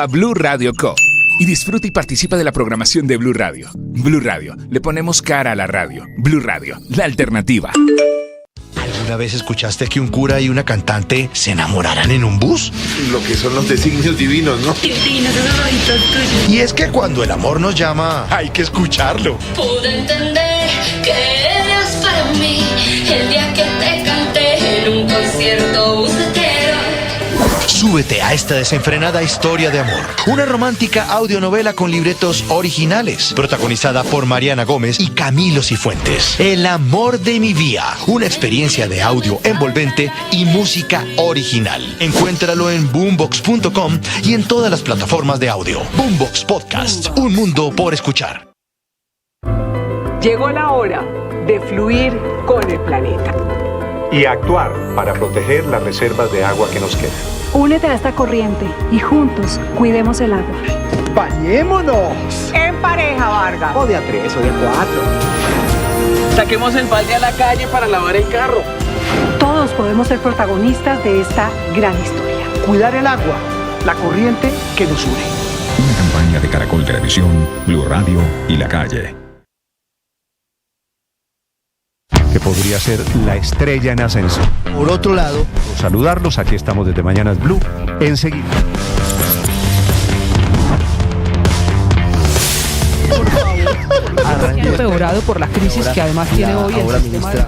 @Blue Radio Co. Y disfruta y participa de la programación de Blue Radio. Blue Radio, le ponemos cara a la radio. Blue Radio, la alternativa. ¿Alguna vez escuchaste que un cura y una cantante se enamoraran en un bus? Lo que son los designios divinos, ¿no? Divinos, esos ojitos tuyos. Y es que cuando el amor nos llama, hay que escucharlo. Pude entender que eres para mí el día que te canté en un concierto bucetero. Súbete a esta desenfrenada historia de amor. Una romántica audionovela con libretos originales, protagonizada por Mariana Gómez y Camilo Cifuentes. El amor de mi vida. Una experiencia de audio envolvente y música original. Encuéntralo en boombox.com y en todas las plataformas de audio. Boombox Podcast. Un mundo por escuchar. Llegó la hora de fluir con el planeta. Y actuar para proteger las reservas de agua que nos quedan. Únete a esta corriente y juntos cuidemos el agua. ¡Bañémonos! En pareja, Vargas. O de a 3 o de a 4. Saquemos el balde a la calle para lavar el carro. Todos podemos ser protagonistas de esta gran historia. Cuidar el agua, la corriente que nos une. Una campaña de Caracol Televisión, Blue Radio y La Calle. Que podría ser la estrella en ascenso. Por otro lado, saludarlos, aquí estamos desde Mañanas Blue, enseguida. Ha empeorado por la crisis que además tiene hoy el sistema de...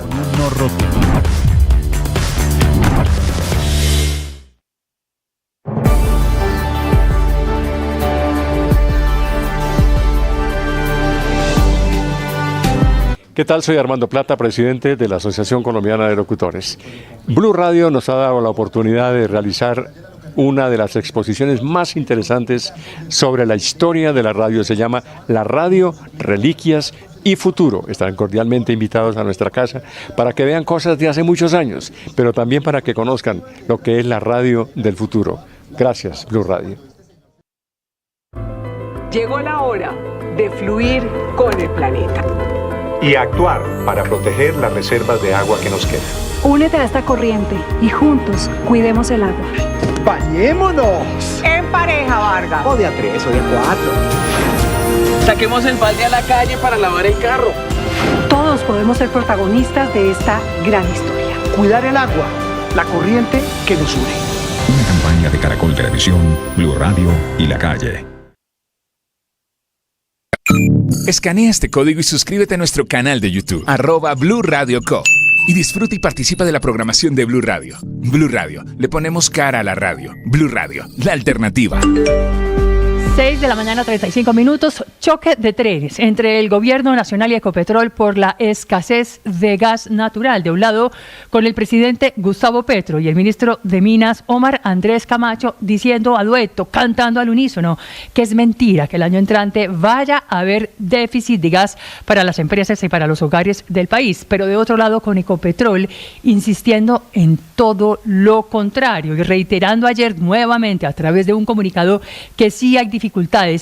¿Qué tal? Soy Armando Plata, presidente de la Asociación Colombiana de Locutores. Blue Radio nos ha dado la oportunidad de realizar una de las exposiciones más interesantes sobre la historia de la radio. Se llama La Radio, Reliquias y Futuro. Están cordialmente invitados a nuestra casa para que vean cosas de hace muchos años, pero también para que conozcan lo que es la radio del futuro. Gracias, Blue Radio. Llegó la hora de fluir con el planeta. Y actuar para proteger las reservas de agua que nos quedan. Únete a esta corriente y juntos cuidemos el agua. ¡Bañémonos! En pareja, Vargas. O de a 3 o de a 4. Saquemos el balde a la calle para lavar el carro. Todos podemos ser protagonistas de esta gran historia. Cuidar el agua, la corriente que nos une. Una campaña de Caracol Televisión, Blue Radio y La Calle. Escanea este código y suscríbete a nuestro canal de YouTube, @Blue Radio Co. Y disfruta y participa de la programación de Blue Radio. Blue Radio, le ponemos cara a la radio. Blue Radio, la alternativa. 6 de la mañana, 35 minutos, choque de trenes entre el Gobierno Nacional y Ecopetrol por la escasez de gas natural. De un lado, con el presidente Gustavo Petro y el ministro de Minas, Omar Andrés Camacho, diciendo a dueto, cantando al unísono, que es mentira que el año entrante vaya a haber déficit de gas para las empresas y para los hogares del país. Pero de otro lado, con Ecopetrol, insistiendo en todo lo contrario y reiterando ayer nuevamente a través de un comunicado que sí hay dificultades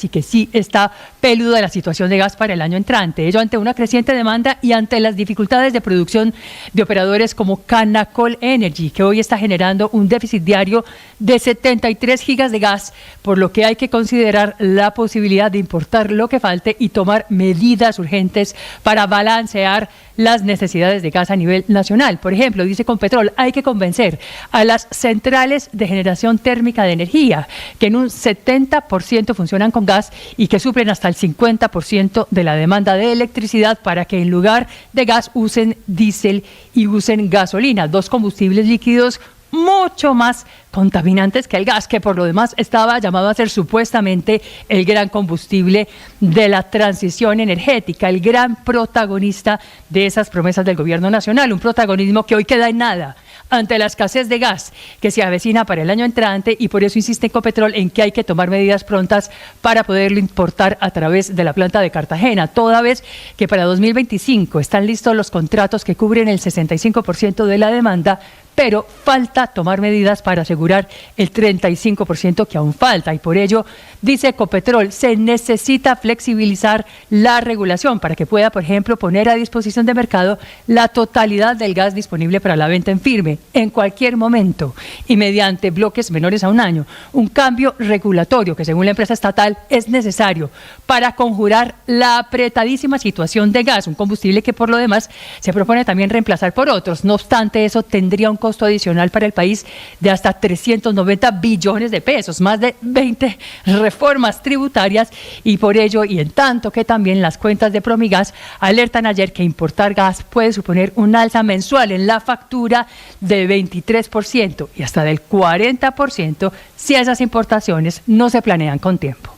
y que sí está peluda la situación de gas para el año entrante. Ello ante una creciente demanda y ante las dificultades de producción de operadores como Canacol Energy, que hoy está generando un déficit diario de 73 gigas de gas, por lo que hay que considerar la posibilidad de importar lo que falte y tomar medidas urgentes para balancear las necesidades de gas a nivel nacional. Por ejemplo, dice Ecopetrol, hay que convencer a las centrales de generación térmica de energía, que en un 70% funcionan con gas y que suplen hasta el 50% de la demanda de electricidad, para que en lugar de gas usen diésel y usen gasolina, dos combustibles líquidos mucho más contaminantes que el gas, que por lo demás estaba llamado a ser supuestamente el gran combustible de la transición energética, el gran protagonista de esas promesas del gobierno nacional, un protagonismo que hoy queda en nada ante la escasez de gas que se avecina para el año entrante, y por eso insiste Ecopetrol en que hay que tomar medidas prontas para poderlo importar a través de la planta de Cartagena, toda vez que para 2025 están listos los contratos que cubren el 65% de la demanda, pero falta tomar medidas para asegurar el 35% que aún falta, y por ello, dice Ecopetrol, se necesita flexibilizar la regulación para que pueda, por ejemplo, poner a disposición de mercado la totalidad del gas disponible para la venta en firme, en cualquier momento, y mediante bloques menores a un año. Un cambio regulatorio que, según la empresa estatal, es necesario para conjurar la apretadísima situación de gas, un combustible que por lo demás se propone también reemplazar por otros. No obstante, eso tendría un costo adicional para el país de hasta 390 billones de pesos, más de 20 reformas tributarias, y por ello, y en tanto que también las cuentas de Promigas alertan ayer que importar gas puede suponer un alza mensual en la factura de 23% y hasta del 40% si esas importaciones no se planean con tiempo.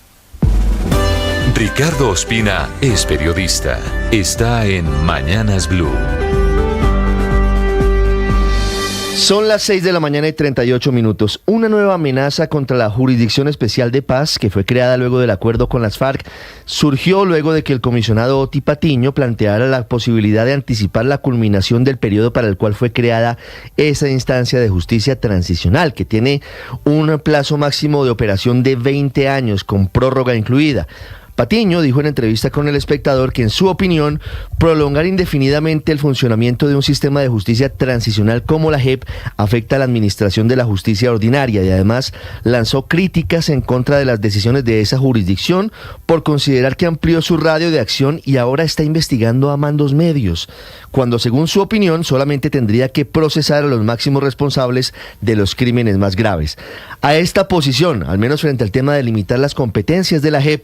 Ricardo Ospina es periodista. Está en Mañanas Blue. Son las 6 de la mañana y 38 minutos. Una nueva amenaza contra la Jurisdicción Especial de Paz, que fue creada luego del acuerdo con las FARC, surgió luego de que el comisionado Oti Patiño planteara la posibilidad de anticipar la culminación del periodo para el cual fue creada esa instancia de justicia transicional, que tiene un plazo máximo de operación de 20 años, con prórroga incluida. Patiño dijo en entrevista con El Espectador que, en su opinión, prolongar indefinidamente el funcionamiento de un sistema de justicia transicional como la JEP afecta a la administración de la justicia ordinaria, y además lanzó críticas en contra de las decisiones de esa jurisdicción por considerar que amplió su radio de acción y ahora está investigando a mandos medios, cuando, según su opinión, solamente tendría que procesar a los máximos responsables de los crímenes más graves. A esta posición, al menos frente al tema de limitar las competencias de la JEP,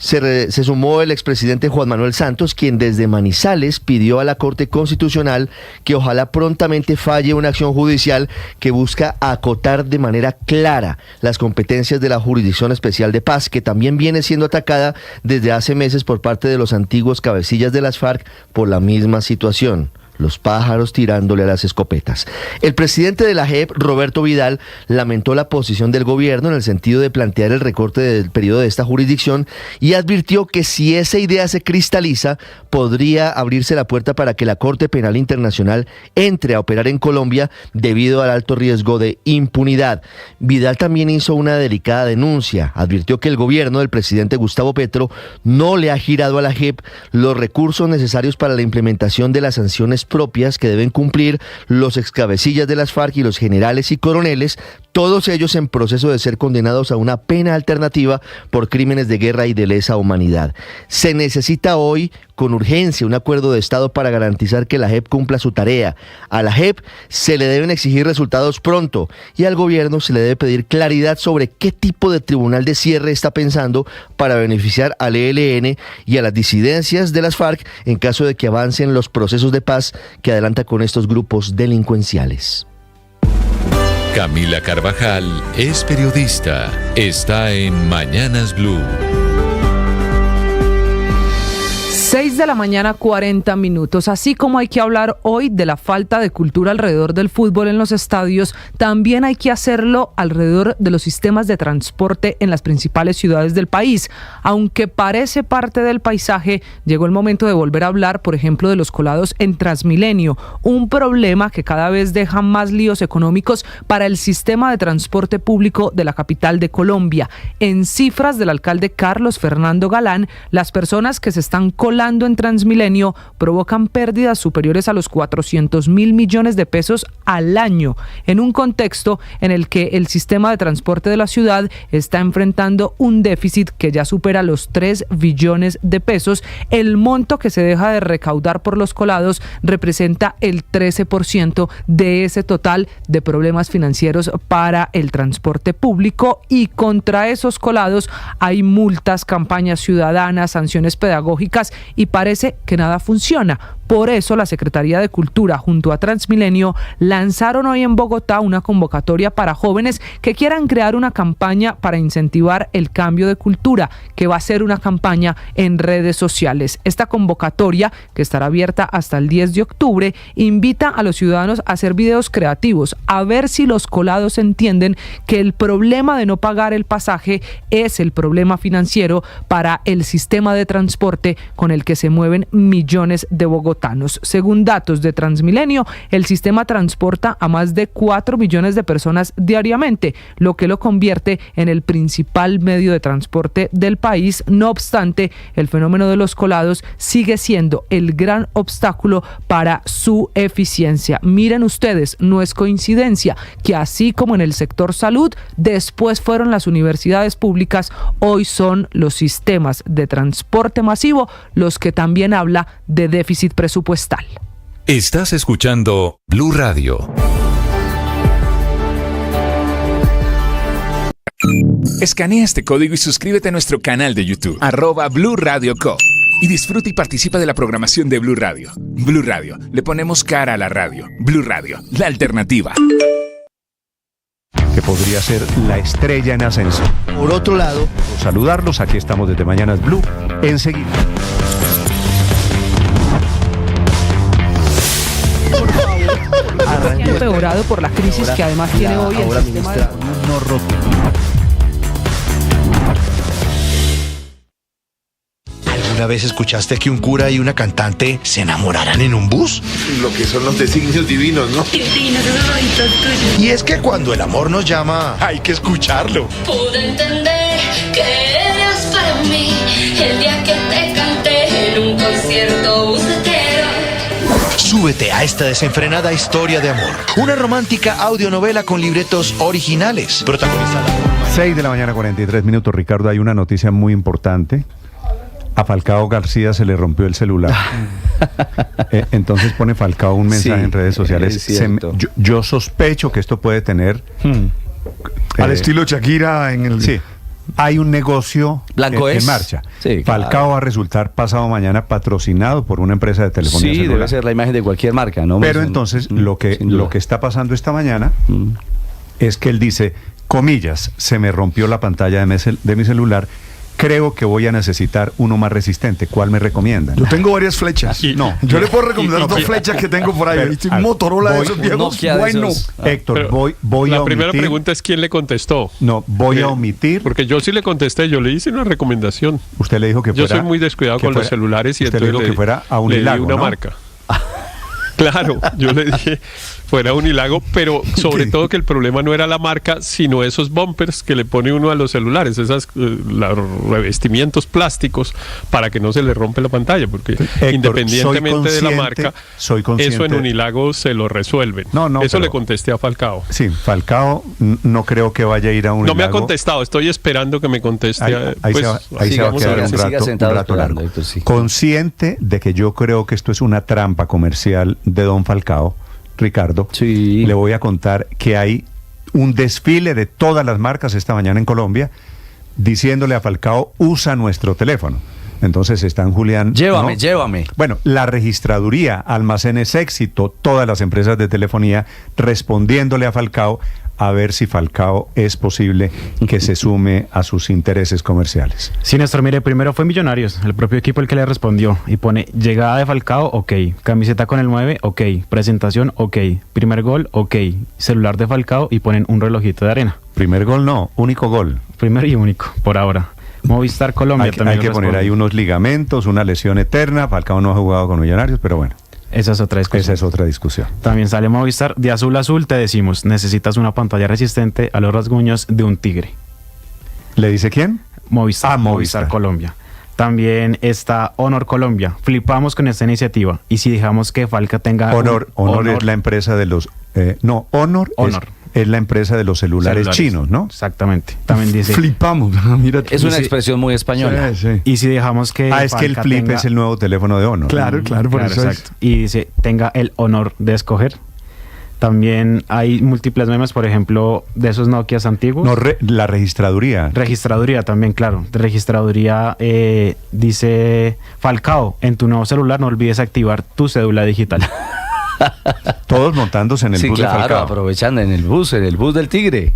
se sumó el expresidente Juan Manuel Santos, quien desde Manizales pidió a la Corte Constitucional que ojalá prontamente falle una acción judicial que busca acotar de manera clara las competencias de la Jurisdicción Especial de Paz, que también viene siendo atacada desde hace meses por parte de los antiguos cabecillas de las FARC por la misma situación. Los pájaros tirándole a las escopetas. El presidente de la JEP, Roberto Vidal, lamentó la posición del gobierno en el sentido de plantear el recorte del periodo de esta jurisdicción y advirtió que si esa idea se cristaliza, podría abrirse la puerta para que la Corte Penal Internacional entre a operar en Colombia debido al alto riesgo de impunidad. Vidal también hizo una delicada denuncia. Advirtió que el gobierno del presidente Gustavo Petro no le ha girado a la JEP los recursos necesarios para la implementación de las sanciones propias que deben cumplir los excabecillas de las FARC y los generales y coroneles, todos ellos en proceso de ser condenados a una pena alternativa por crímenes de guerra y de lesa humanidad. Se necesita hoy con urgencia un acuerdo de Estado para garantizar que la JEP cumpla su tarea. A la JEP se le deben exigir resultados pronto y al gobierno se le debe pedir claridad sobre qué tipo de tribunal de cierre está pensando para beneficiar al ELN y a las disidencias de las FARC en caso de que avancen los procesos de paz que adelanta con estos grupos delincuenciales. Camila Carvajal es periodista. Está en Mañanas Blue. 6 de la mañana, 40 minutos. Así como hay que hablar hoy de la falta de cultura alrededor del fútbol en los estadios, también hay que hacerlo alrededor de los sistemas de transporte en las principales ciudades del país. Aunque parece parte del paisaje, llegó el momento de volver a hablar, por ejemplo, de los colados en Transmilenio, un problema que cada vez deja más líos económicos para el sistema de transporte público de la capital de Colombia. En cifras del alcalde Carlos Fernando Galán, las personas que se están colando en Transmilenio provocan pérdidas superiores a los 400.000 millones de pesos al año, en un contexto en el que el sistema de transporte de la ciudad está enfrentando un déficit que ya supera los 3 billones de pesos. El monto que se deja de recaudar por los colados representa el 13% de ese total de problemas financieros para el transporte público, y contra esos colados hay multas, campañas ciudadanas, sanciones pedagógicas, y parece que nada funciona. Por eso la Secretaría de Cultura junto a Transmilenio lanzaron hoy en Bogotá una convocatoria para jóvenes que quieran crear una campaña para incentivar el cambio de cultura, que va a ser una campaña en redes sociales. Esta convocatoria, que estará abierta hasta el 10 de octubre, invita a los ciudadanos a hacer videos creativos, a ver si los colados entienden que el problema de no pagar el pasaje es el problema financiero para el sistema de transporte con el que se mueven millones de bogotanos. Según datos de Transmilenio, el sistema transporta a más de 4 millones de personas diariamente, lo que lo convierte en el principal medio de transporte del país. No obstante, el fenómeno de los colados sigue siendo el gran obstáculo para su eficiencia. Miren ustedes, no es coincidencia que así como en el sector salud, después fueron las universidades públicas, hoy son los sistemas de transporte masivo los que también habla de déficit presupuestal. Estás escuchando Blue Radio. Escanea este código y suscríbete a nuestro canal de YouTube, @Blue Radio Co. Y disfruta y participa de la programación de Blue Radio. Blue Radio, le ponemos cara a la radio. Blue Radio, la alternativa. Que podría ser la estrella en ascenso. Por otro lado, saludarlos, aquí estamos desde Mañanas Blue, enseguida. Empeorado por la crisis que además tiene hoy el sistema de... ¿Alguna vez escuchaste que un cura y una cantante se enamorarán en un bus? Lo que son los designios divinos, ¿no? Divinos esos ojitos tuyos. Y es que cuando el amor nos llama, hay que escucharlo. Pude entender que eras para mí el día que te canté en un concierto bucetero. Súbete a esta desenfrenada historia de amor. Una romántica audionovela con libretos originales. Protagonizada por... 6 de la mañana, 43 minutos. Ricardo, hay una noticia muy importante. A Falcao García se le rompió el celular. Entonces pone Falcao un mensaje en redes sociales. Yo sospecho que esto puede tener... al estilo Shakira en el... Sí. Hay un negocio en marcha. Sí, Falcao claro. va a resultar pasado mañana patrocinado por una empresa de telefonía celular. Debe ser la imagen de cualquier marca, ¿no? Pero entonces lo que está pasando esta mañana es que él dice, comillas, se me rompió la pantalla de mi celular. Creo que voy a necesitar uno más resistente. ¿Cuál me recomiendan? Yo tengo varias flechas. Yo le puedo recomendar dos flechas que tengo por ahí. Un Motorola de esos viejos. Bueno. Héctor, voy a omitir. La primera pregunta es ¿quién le contestó? No, voy a omitir. Porque yo sí le contesté, yo le hice una recomendación. Usted le dijo que fuera... Yo soy muy descuidado con los celulares y usted entonces le dijo que fuera a Unilago, le di una ¿no? marca. Claro, yo le dije fuera Unilago, pero sobre todo que el problema no era la marca, sino esos bumpers que le pone uno a los celulares, los revestimientos plásticos para que no se le rompe la pantalla, porque Héctor, independientemente de la marca, eso en Unilago se lo resuelven. Eso le contesté a Falcao. Sí, Falcao no creo que vaya a ir a Unilago. No me ha contestado, estoy esperando que me conteste. Ahí se va a quedar un rato largo. Consciente de que yo creo que esto es una trampa comercial de don Falcao, Ricardo, le voy a contar que hay un desfile de todas las marcas esta mañana en Colombia diciéndole a Falcao, usa nuestro teléfono. Entonces están, Julián... Llévame. Bueno, la registraduría, Almacenes Éxito, todas las empresas de telefonía respondiéndole a Falcao a ver si Falcao es posible que se sume a sus intereses comerciales. Sí, Néstor, mire, primero fue Millonarios, el propio equipo el que le respondió y pone llegada de Falcao, ok, camiseta con el 9, ok, presentación, ok, primer gol, ok, celular de Falcao y ponen un relojito de arena. Primer gol no, único gol. Primer y único, por ahora. Movistar Colombia también. Hay que poner ahí unos ligamentos, una lesión eterna. Falcao no ha jugado con Millonarios, pero bueno. Esa es otra discusión. También sale Movistar. De azul a azul te decimos, necesitas una pantalla resistente a los rasguños de un tigre. ¿Le dice quién? Movistar. Movistar Colombia. También está Honor Colombia. Flipamos con esta iniciativa. Y si dejamos que Falca tenga... Honor es la empresa de los... Honor. Es la empresa de los celulares chinos, ¿no? Exactamente. También dice... Flipamos. Mira, es una expresión muy española. Sí. Y si dejamos que... es que el Flip es el nuevo teléfono de Honor. Claro, por eso exacto. Y dice, tenga el honor de escoger. También hay múltiples memes, por ejemplo, de esos Nokias antiguos. No, la registraduría. Registraduría también, claro. De registraduría dice, Falcao, en tu nuevo celular no olvides activar tu cédula digital. Todos montándose en el bus de Falcao. Aprovechando en el bus del tigre.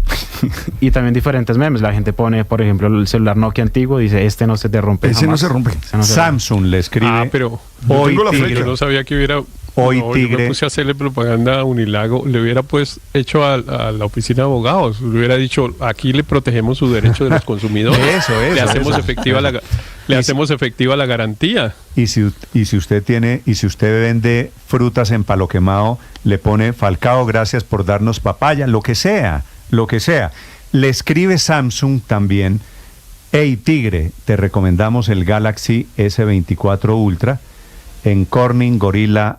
Y también diferentes memes. La gente pone, por ejemplo, el celular Nokia antiguo, dice, este no se te rompe Ese jamás. no se rompe. Samsung le escribe. Pero hoy yo no sabía que hubiera... Hoy Tigre. Yo me puse a hacerle propaganda a Unilago, le hubiera pues hecho a la oficina de abogados, le hubiera dicho, aquí le protegemos su derecho de los consumidores. Le hacemos efectiva la garantía. Y si usted vende frutas en Palo Quemado, le pone Falcao, gracias por darnos papaya, lo que sea. Le escribe Samsung también, hey Tigre, te recomendamos el Galaxy S24 Ultra en Corning Gorilla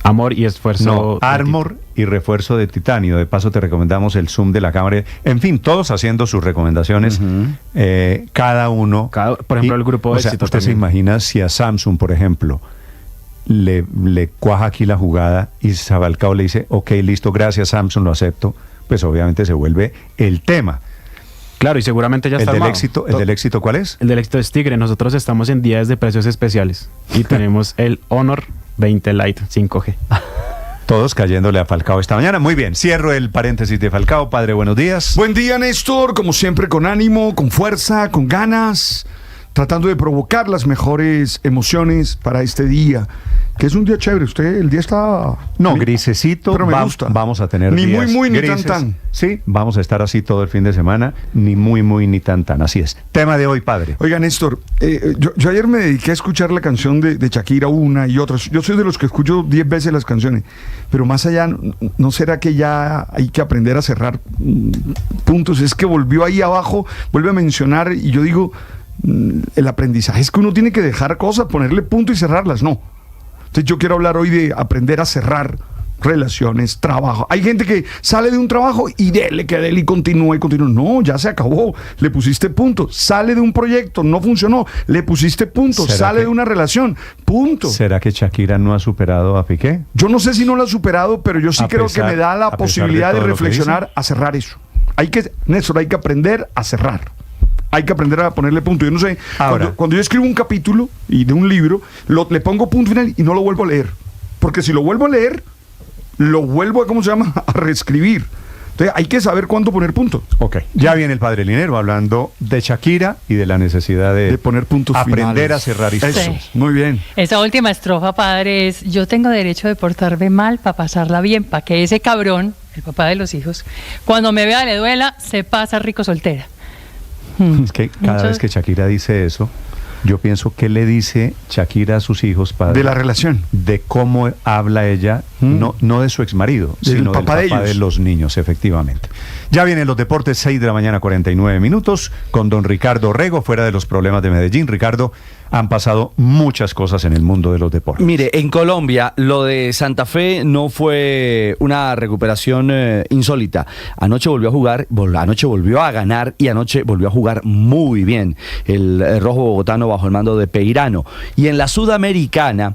Amor y esfuerzo. Armor y refuerzo de titanio. De paso te recomendamos el zoom de la cámara. En fin, todos haciendo sus recomendaciones, cada uno. Por ejemplo, el grupo de éxito. ¿Usted se imagina si a Samsung, por ejemplo, le cuaja aquí la jugada y Falcao le dice, ok, listo, gracias Samsung, lo acepto? pues obviamente se vuelve el tema. Claro, y seguramente ya está ¿El del armado. éxito, el del éxito cuál es? El del éxito es Tigre. Nosotros estamos en días de precios especiales y tenemos el Honor 20 Lite 5G. Todos cayéndole a Falcao esta mañana. Muy bien, cierro el paréntesis de Falcao. Padre, buenos días. Buen día, Néstor. Como siempre, con ánimo, con fuerza, con ganas, tratando de provocar las mejores emociones para este día, que es un día chévere. Usted, el día está... No, grisecito, pero me gusta. Vamos a tener ni días muy, ni grises. tan. Sí, vamos a estar así todo el fin de semana, ni muy, ni tan. Así es. Tema de hoy, padre. Oiga, Néstor, yo ayer me dediqué a escuchar la canción de Shakira una y otra. Yo soy de los que escucho 10 veces las canciones, pero más allá, ¿no será que ya hay que aprender a cerrar puntos? Es que volvió ahí abajo, vuelve a mencionar, y yo digo, el aprendizaje es que uno tiene que dejar cosas, ponerle punto y cerrarlas, no. Entonces yo quiero hablar hoy de aprender a cerrar relaciones, trabajo. Hay gente que sale de un trabajo y dele y continúa. No, ya se acabó, le pusiste punto. Sale de un proyecto, no funcionó, le pusiste punto. Sale de una relación, punto. ¿Será que Shakira no ha superado a Piqué? Yo no sé si no lo ha superado, pero yo sí creo que me da la posibilidad de reflexionar a cerrar eso. Néstor, hay que aprender a cerrar. Hay que aprender a ponerle punto. Yo no sé, cuando yo escribo un capítulo de un libro, le pongo punto final y no lo vuelvo a leer. Porque si lo vuelvo a leer, lo vuelvo a reescribir. Entonces hay que saber cuándo poner punto. Ok, ya viene el padre Linero hablando de Shakira y de la necesidad de poner puntos aprender finales. a cerrar historias. Eso, muy bien. Esa última estrofa, padre, es: yo tengo derecho de portarme mal para pasarla bien, para que ese cabrón, el papá de los hijos, cuando me vea le duela, se pasa rico soltera. Es que cada vez que Shakira dice eso, yo pienso que le dice Shakira a sus hijos, padre, de la relación, de cómo habla ella, no de su exmarido, sino del papá de los niños, efectivamente. Ya vienen los deportes, 6 de la mañana, 49 minutos, con don Ricardo Rego, fuera de los problemas de Medellín. Ricardo, han pasado muchas cosas en el mundo de los deportes. Mire, en Colombia lo de Santa Fe no fue una recuperación insólita. Anoche volvió a jugar, anoche volvió a ganar y anoche volvió a jugar muy bien el rojo bogotano bajo el mando de Peirano. Y en la Sudamericana,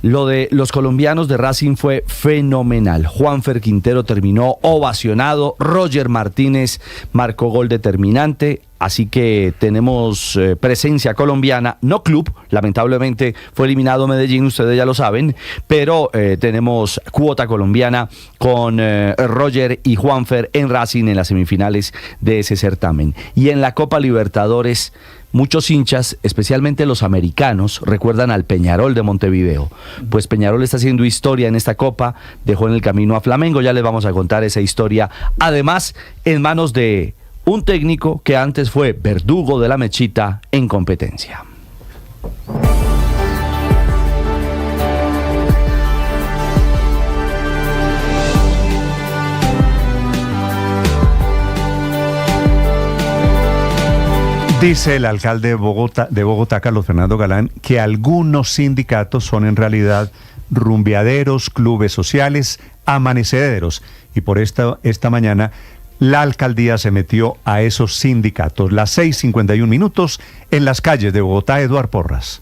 lo de los colombianos de Racing fue fenomenal. Juanfer Quintero terminó ovacionado, Roger Martínez marcó gol determinante. Así que tenemos presencia colombiana, no club, lamentablemente fue eliminado Medellín, ustedes ya lo saben, pero tenemos cuota colombiana con Roger y Juanfer en Racing en las semifinales de ese certamen. Y en la Copa Libertadores, muchos hinchas, especialmente los americanos, recuerdan al Peñarol de Montevideo. Pues Peñarol está haciendo historia en esta Copa, dejó en el camino a Flamengo, ya les vamos a contar esa historia. Además, en manos de un técnico que antes fue verdugo de la mechita en competencia. Dice el alcalde de Bogotá, Carlos Fernando Galán, que algunos sindicatos son en realidad rumbeaderos, clubes sociales, amanecederos. Y por esta mañana la alcaldía se metió a esos sindicatos. Las 6:51 minutos en las calles de Bogotá. Eduard Porras.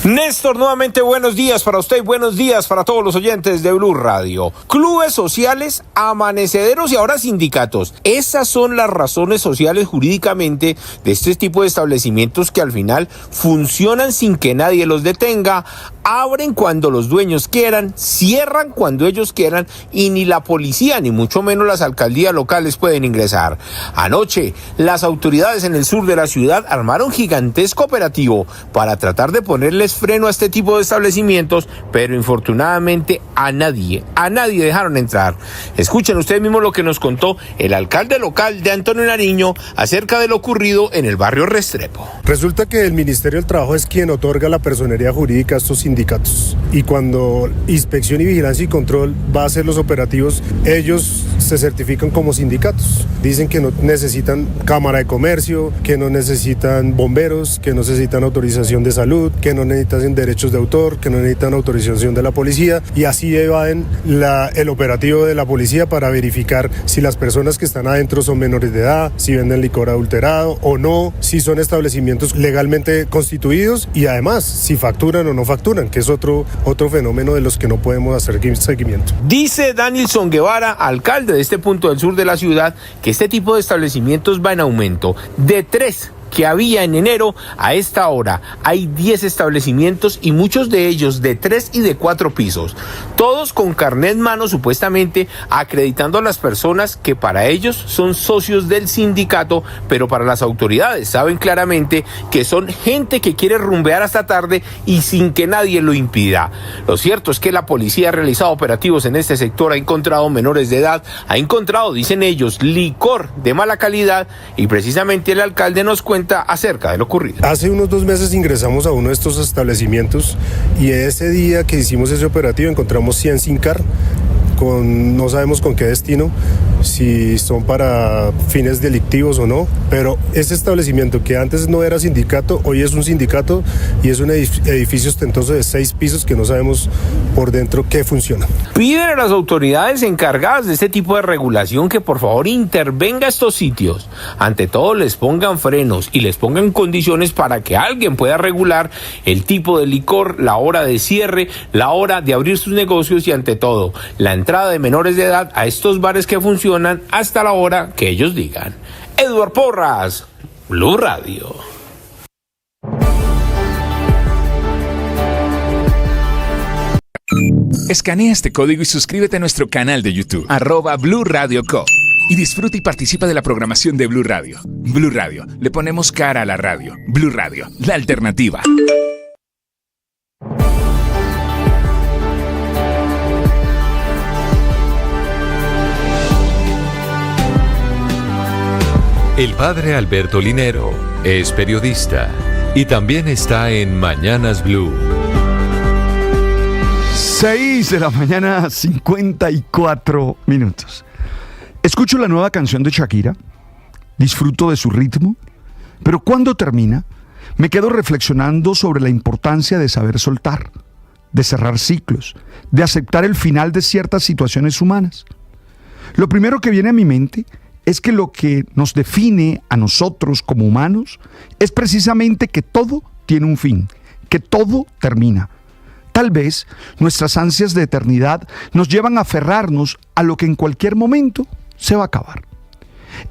Néstor, nuevamente buenos días para usted, buenos días para todos los oyentes de Blue Radio. Clubes sociales, amanecederos y ahora sindicatos. Esas son las razones sociales jurídicamente de este tipo de establecimientos que al final funcionan sin que nadie los detenga, abren cuando los dueños quieran, cierran cuando ellos quieran y ni la policía ni mucho menos las alcaldías locales pueden ingresar. Anoche, las autoridades en el sur de la ciudad armaron gigantesco operativo para tratar de ponerles freno a este tipo de establecimientos, pero infortunadamente a nadie dejaron entrar. Escuchen ustedes mismos lo que nos contó el alcalde local de Antonio Nariño acerca de lo ocurrido en el barrio Restrepo. Resulta que el Ministerio del Trabajo es quien otorga la personería jurídica a estos sindicatos, y cuando Inspección y Vigilancia y Control va a hacer los operativos, ellos se certifican como sindicatos. Dicen que no necesitan Cámara de Comercio, que no necesitan bomberos, que no necesitan autorización de salud, que no necesitan derechos de autor, que no necesitan autorización de la policía, y así evaden el operativo de la policía para verificar si las personas que están adentro son menores de edad, si venden licor adulterado o no, si son establecimientos legalmente constituidos y además si facturan o no facturan, que es otro fenómeno de los que no podemos hacer seguimiento. Dice Danielson Guevara, alcalde de este punto del sur de la ciudad que este tipo de establecimientos va en aumento. De 3 que había en enero, a esta hora hay 10 establecimientos y muchos de ellos de 3 y de 4 pisos, todos con carnet en mano supuestamente acreditando a las personas que para ellos son socios del sindicato, pero para las autoridades saben claramente que son gente que quiere rumbear hasta tarde y sin que nadie lo impida. Lo cierto es que la policía ha realizado operativos en este sector, ha encontrado menores de edad, ha encontrado, dicen ellos, licor de mala calidad y precisamente el alcalde nos cuenta acerca de lo ocurrido. Hace unos 2 meses ingresamos a uno de estos establecimientos y ese día que hicimos ese operativo encontramos 100 SINCAR, no sabemos con qué destino, si son para fines delictivos o no, pero ese establecimiento que antes no era sindicato, hoy es un sindicato y es un edificio ostentoso de 6 pisos que no sabemos por dentro qué funciona. Piden a las autoridades encargadas de este tipo de regulación que por favor intervenga a estos sitios. Ante todo les pongan frenos y les pongan condiciones para que alguien pueda regular el tipo de licor, la hora de cierre, la hora de abrir sus negocios y ante todo la entrada de menores de edad a estos bares que funcionan hasta la hora que ellos digan. Edward Porras, Blue Radio. Escanea este código y suscríbete a nuestro canal de YouTube, @Blue Radio Co. Y disfruta y participa de la programación de Blue Radio. Blue Radio, le ponemos cara a la radio. Blue Radio, la alternativa. El padre Alberto Linero es periodista y también está en Mañanas Blue. 6 de la mañana, 54 minutos. Escucho la nueva canción de Shakira, disfruto de su ritmo, pero cuando termina, me quedo reflexionando sobre la importancia de saber soltar, de cerrar ciclos, de aceptar el final de ciertas situaciones humanas. Lo primero que viene a mi mente es que lo que nos define a nosotros como humanos es precisamente que todo tiene un fin, que todo termina. Tal vez nuestras ansias de eternidad nos llevan a aferrarnos a lo que en cualquier momento se va a acabar.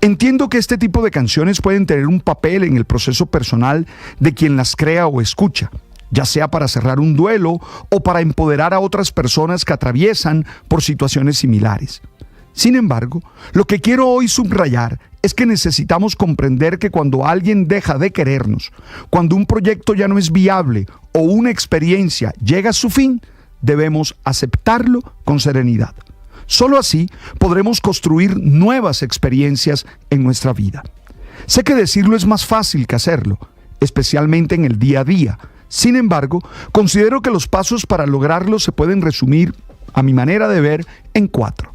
Entiendo que este tipo de canciones pueden tener un papel en el proceso personal de quien las crea o escucha, ya sea para cerrar un duelo o para empoderar a otras personas que atraviesan por situaciones similares. Sin embargo, lo que quiero hoy subrayar es que necesitamos comprender que cuando alguien deja de querernos, cuando un proyecto ya no es viable o una experiencia llega a su fin, debemos aceptarlo con serenidad. Solo así podremos construir nuevas experiencias en nuestra vida. Sé que decirlo es más fácil que hacerlo, especialmente en el día a día. Sin embargo, considero que los pasos para lograrlo se pueden resumir, a mi manera de ver, en 4.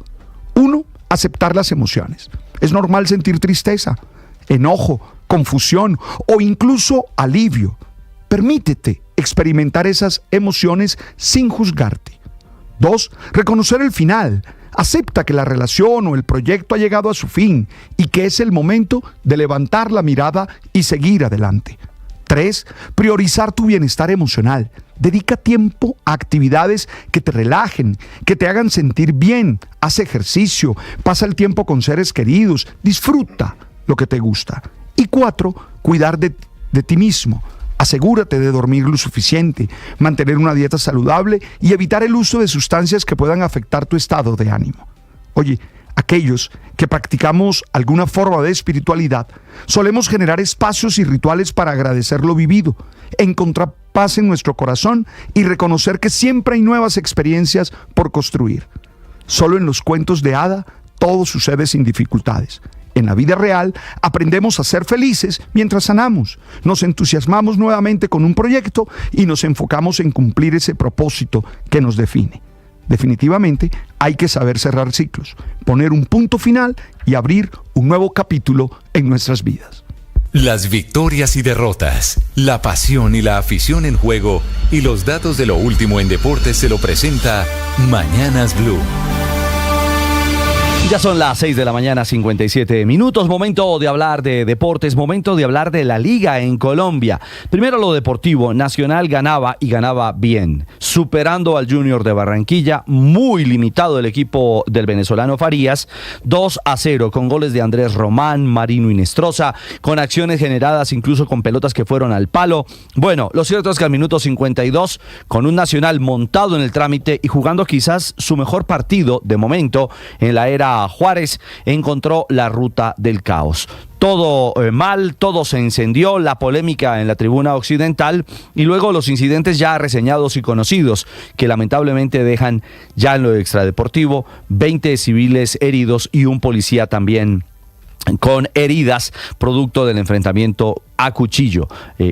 1. Aceptar las emociones. Es normal sentir tristeza, enojo, confusión o incluso alivio. Permítete experimentar esas emociones sin juzgarte. 2. Reconocer el final. Acepta que la relación o el proyecto ha llegado a su fin y que es el momento de levantar la mirada y seguir adelante. 3. Priorizar tu bienestar emocional. Dedica tiempo a actividades que te relajen, que te hagan sentir bien. Haz ejercicio, pasa el tiempo con seres queridos, disfruta lo que te gusta. Y 4. Cuidar de ti mismo. Asegúrate de dormir lo suficiente, mantener una dieta saludable y evitar el uso de sustancias que puedan afectar tu estado de ánimo. Oye, aquellos que practicamos alguna forma de espiritualidad, solemos generar espacios y rituales para agradecer lo vivido, encontrar paz en nuestro corazón y reconocer que siempre hay nuevas experiencias por construir. Solo en los cuentos de hada todo sucede sin dificultades. En la vida real aprendemos a ser felices mientras sanamos, nos entusiasmamos nuevamente con un proyecto y nos enfocamos en cumplir ese propósito que nos define. Definitivamente hay que saber cerrar ciclos, poner un punto final y abrir un nuevo capítulo en nuestras vidas. Las victorias y derrotas, la pasión y la afición en juego y los datos de lo último en deportes se lo presenta Mañanas Blue. Ya son las 6 de la mañana, 57 minutos. Momento de hablar de deportes, momento de hablar de la liga en Colombia. Primero lo deportivo. Nacional ganaba y ganaba bien, superando al Junior de Barranquilla. Muy limitado el equipo del venezolano Farías. 2-0 con goles de Andrés Román, Marino Inestrosa, con acciones generadas incluso con pelotas que fueron al palo. Bueno, lo cierto es que al minuto 52, con un Nacional montado en el trámite y jugando quizás su mejor partido de momento en la era Juárez, encontró la ruta del caos. Todo mal, todo se encendió, la polémica en la tribuna occidental y luego los incidentes ya reseñados y conocidos que lamentablemente dejan ya en lo extradeportivo 20 civiles heridos y un policía también con heridas producto del enfrentamiento a cuchillo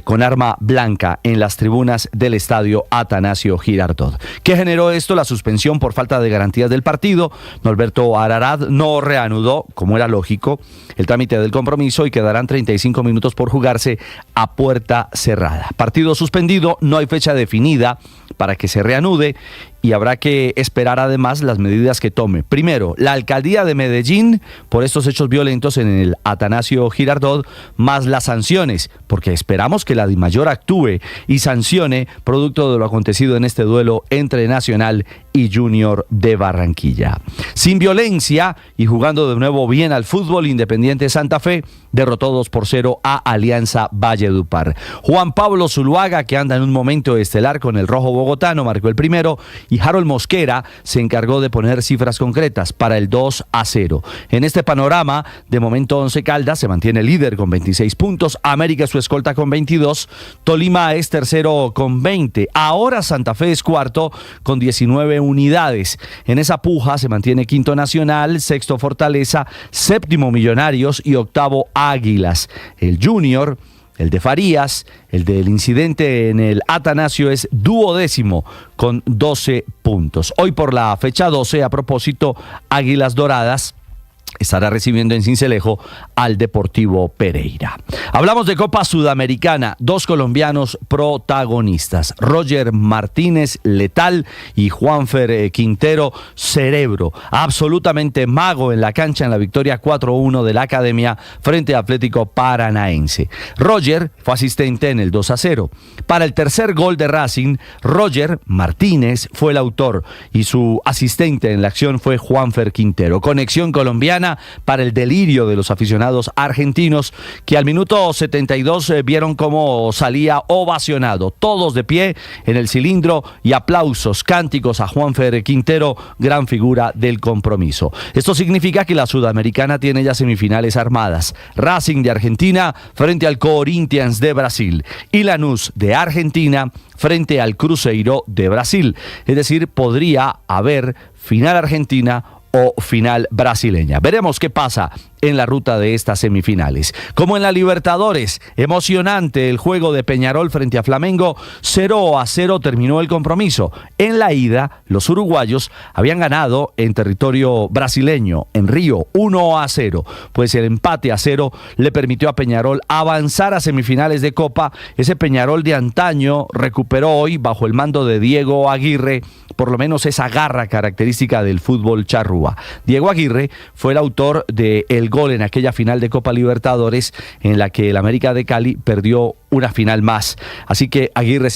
con arma blanca en las tribunas del estadio Atanasio Girardot. ¿Qué generó esto? La suspensión por falta de garantías del partido. Norberto Ararat no reanudó, como era lógico, el trámite del compromiso y quedarán 35 minutos por jugarse a puerta cerrada. Partido suspendido, no hay fecha definida para que se reanude y habrá que esperar además las medidas que tome. Primero, la alcaldía de Medellín por estos hechos violentos en el Atanasio Girardot, más las sanciones, porque esperamos que la DIMAYOR actúe y sancione producto de lo acontecido en este duelo entre Nacional y Junior de Barranquilla. Sin violencia y jugando de nuevo bien al fútbol, Independiente Santa Fe derrotó 2-0 a Alianza Valledupar. Juan Pablo Zuluaga, que anda en un momento estelar con el rojo bogotano, marcó el primero y Harold Mosquera se encargó de poner cifras concretas para el 2-0. En este panorama, de momento Once Caldas se mantiene líder con 26 puntos, América es su escolta con 22, Tolima es tercero con 20, ahora Santa Fe es cuarto con 19 unidades. En esa puja se mantiene quinto Nacional, sexto Fortaleza, séptimo Millonarios y octavo Águilas. El Junior, el de Farías, el del incidente en el Atanasio es duodécimo con 12 puntos. Hoy por la fecha 12, a propósito, Águilas Doradas estará recibiendo en Sincelejo al Deportivo Pereira. Hablamos de Copa Sudamericana, dos colombianos protagonistas, Roger Martínez, letal, y Juanfer Quintero, cerebro, absolutamente mago en la cancha en la victoria 4-1 de la Academia frente a Atlético Paranaense. Roger fue asistente en el 2-0. Para el tercer gol de Racing, Roger Martínez fue el autor y su asistente en la acción fue Juanfer Quintero. Conexión colombiana para el delirio de los aficionados argentinos que al minuto 72 vieron cómo salía ovacionado, todos de pie en el cilindro y aplausos, cánticos a Juanfer Quintero, gran figura del compromiso. Esto significa que la Sudamericana tiene ya semifinales armadas. Racing de Argentina frente al Corinthians de Brasil y Lanús de Argentina frente al Cruzeiro de Brasil. Es decir, podría haber final argentina o final brasileña. Veremos qué pasa en la ruta de estas semifinales. Como en la Libertadores, emocionante el juego de Peñarol frente a Flamengo, 0-0 terminó el compromiso. En la ida, los uruguayos habían ganado en territorio brasileño, en Río, 1-0, pues el empate a 0 le permitió a Peñarol avanzar a semifinales de Copa. Ese Peñarol de antaño recuperó hoy, bajo el mando de Diego Aguirre, por lo menos esa garra característica del fútbol charrúa. Diego Aguirre fue el autor del gol en aquella final de Copa Libertadores en la que el América de Cali perdió una final más. Así que Aguirre